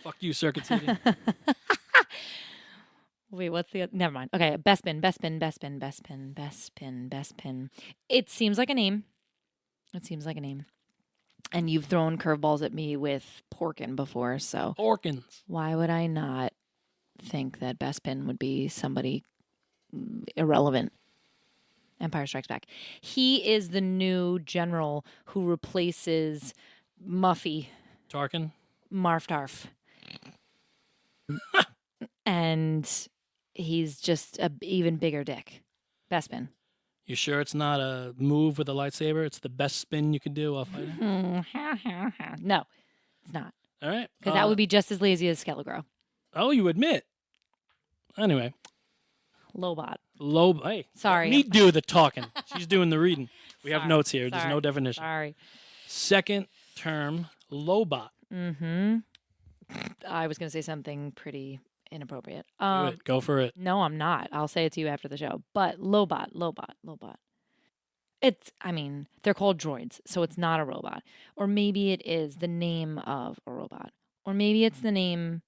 Fuck you, Circuit City. Wait, what's the... Never mind. Okay, Bespin. It seems like a name. And you've thrown curveballs at me with Porkin before, so... Porkins. Why would I not think that Bespin would be somebody irrelevant. Empire Strikes Back. He is the new general who replaces Muffy Tarkin. Marftarf. And he's just a even bigger dick. Bespin. You sure it's not a move with a lightsaber? It's the best spin you could do while fighting. No, it's not. All right. Because that would be just as lazy as Skelegro. Oh, you admit. Anyway. Lobot. Hey. Sorry. Let me do the talking. She's doing the reading. We have notes here. There's no definition. Sorry. Second term, Lobot. Mm-hmm. I was going to say something pretty inappropriate. Do it. Go for it. No, I'm not. I'll say it to you after the show. But Lobot. They're called droids, so it's not a robot. Or maybe it is the name of a robot. Or maybe it's the name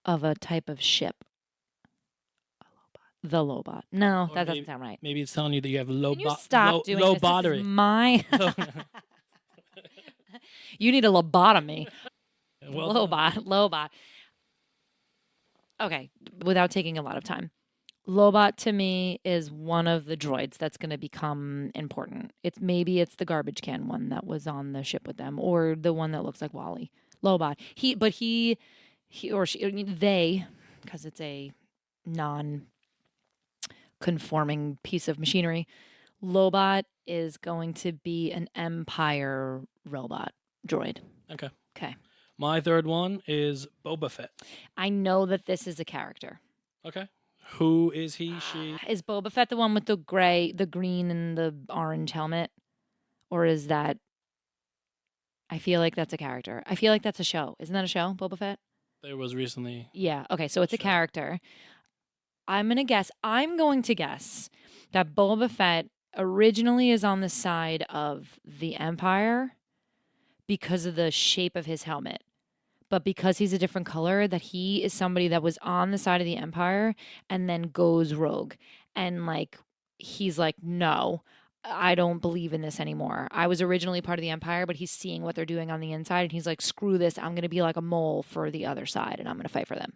of a type of ship. The Lobot. No, that doesn't sound right. Maybe it's telling you that you have low Can you stop doing low this? battery. This is my... You need a lobotomy. Lobot. Okay, without taking a lot of time. Lobot to me is one of the droids that's going to become important. Maybe it's the garbage can one that was on the ship with them, or the one that looks like Wally. Lobot. He or she, they, because it's a non-conforming piece of machinery. Lobot is going to be an Empire robot droid. Okay. Okay. My third one is Boba Fett. I know that this is a character. Okay. Who is he, she? Is Boba Fett the one with the green, and the orange helmet? Or is that... I feel like that's a character. I feel like that's a show. Isn't that a show, Boba Fett? There was recently. Yeah. Okay, so it's a character. I'm going to guess that Boba Fett originally is on the side of the Empire because of the shape of his helmet. But because he's a different color, that he is somebody that was on the side of the Empire and then goes rogue. And he's like, no, I don't believe in this anymore. I was originally part of the Empire, but he's seeing what they're doing on the inside. And he's like, screw this. I'm going to be like a mole for the other side and I'm going to fight for them.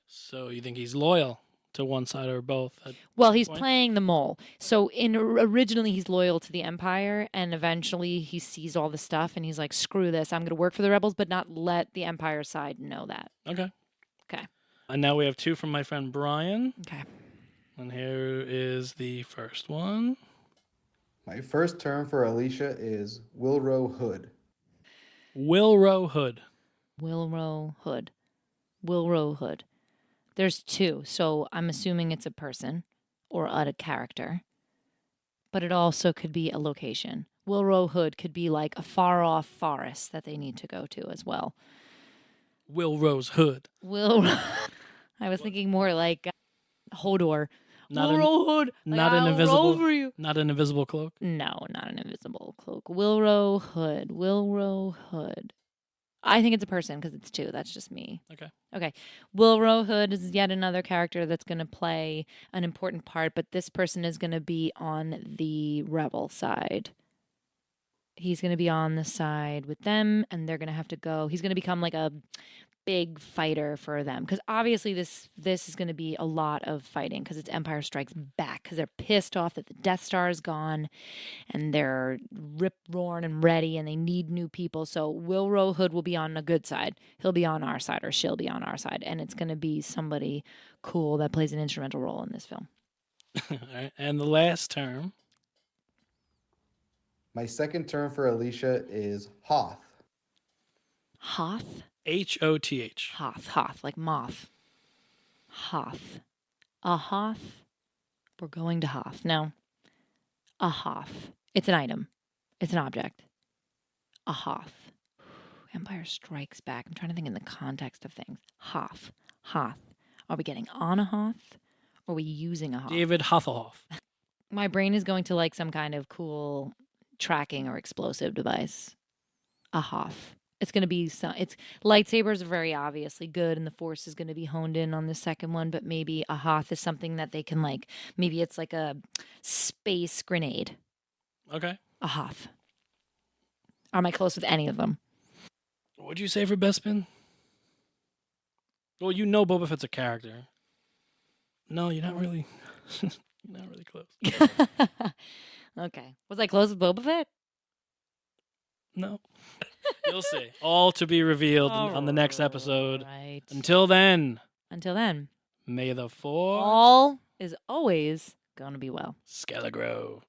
So you think he's loyal to one side or both? Well, he's playing the mole. So originally he's loyal to the Empire, and eventually he sees all the stuff and he's like, screw this, I'm going to work for the rebels, but not let the Empire side know that. Okay. Okay. And now we have two from my friend Brian. Okay. And here is the first one. My first term for Alicia is Wilro Hood. Wilro Hood. Wilro Hood. Wilro Hood. There's two, so I'm assuming it's a person or a character. But it also could be a location. Wilro Hood could be like a far-off forest that they need to go to as well. Wilro's Hood. I was thinking more like Hodor. Not Wilro Hood. Not an invisible. Not an invisible cloak. No, not an invisible cloak. Wilro Hood. Wilro Hood. I think it's a person because it's two. That's just me. Okay. Wilro Hood is yet another character that's going to play an important part, but this person is going to be on the rebel side. He's going to be on the side with them, and they're going to have to go. He's going to become like a big fighter for them, because obviously this is going to be a lot of fighting because it's Empire Strikes Back, because they're pissed off that the Death Star is gone and they're rip-roaring and ready and they need new people. So Wilro Hood will be on the good side. He'll be on our side, or she'll be on our side, and it's going to be somebody cool that plays an instrumental role in this film. All right. And the last term. My second term for Alicia is Hoth. Hoth? Hoth. Hoth, like moth. Hoth. A Hoth? We're going to Hoth. No. A Hoth. It's an item. It's an object. A Hoth. Empire Strikes Back. I'm trying to think in the context of things. Hoth. Hoth. Are we getting on a Hoth? Or are we using a Hoth? David Hasselhoff. My brain is going to like some kind of cool tracking or explosive device. A Hoth. It's going to be it's lightsabers are very obviously good, and the Force is going to be honed in on the second one, but maybe a Hoth is something that they can maybe it's like a space grenade. Okay. A Hoth. Am I close with any of them? What'd you say for Bespin? Well, you know Boba Fett's a character. No, you're not really. You're not really close. Okay. Was I close with Boba Fett? No. You'll see. All to be revealed on the next episode. Right. Until then, Until then, may the force all is always going to be well. Scaligro.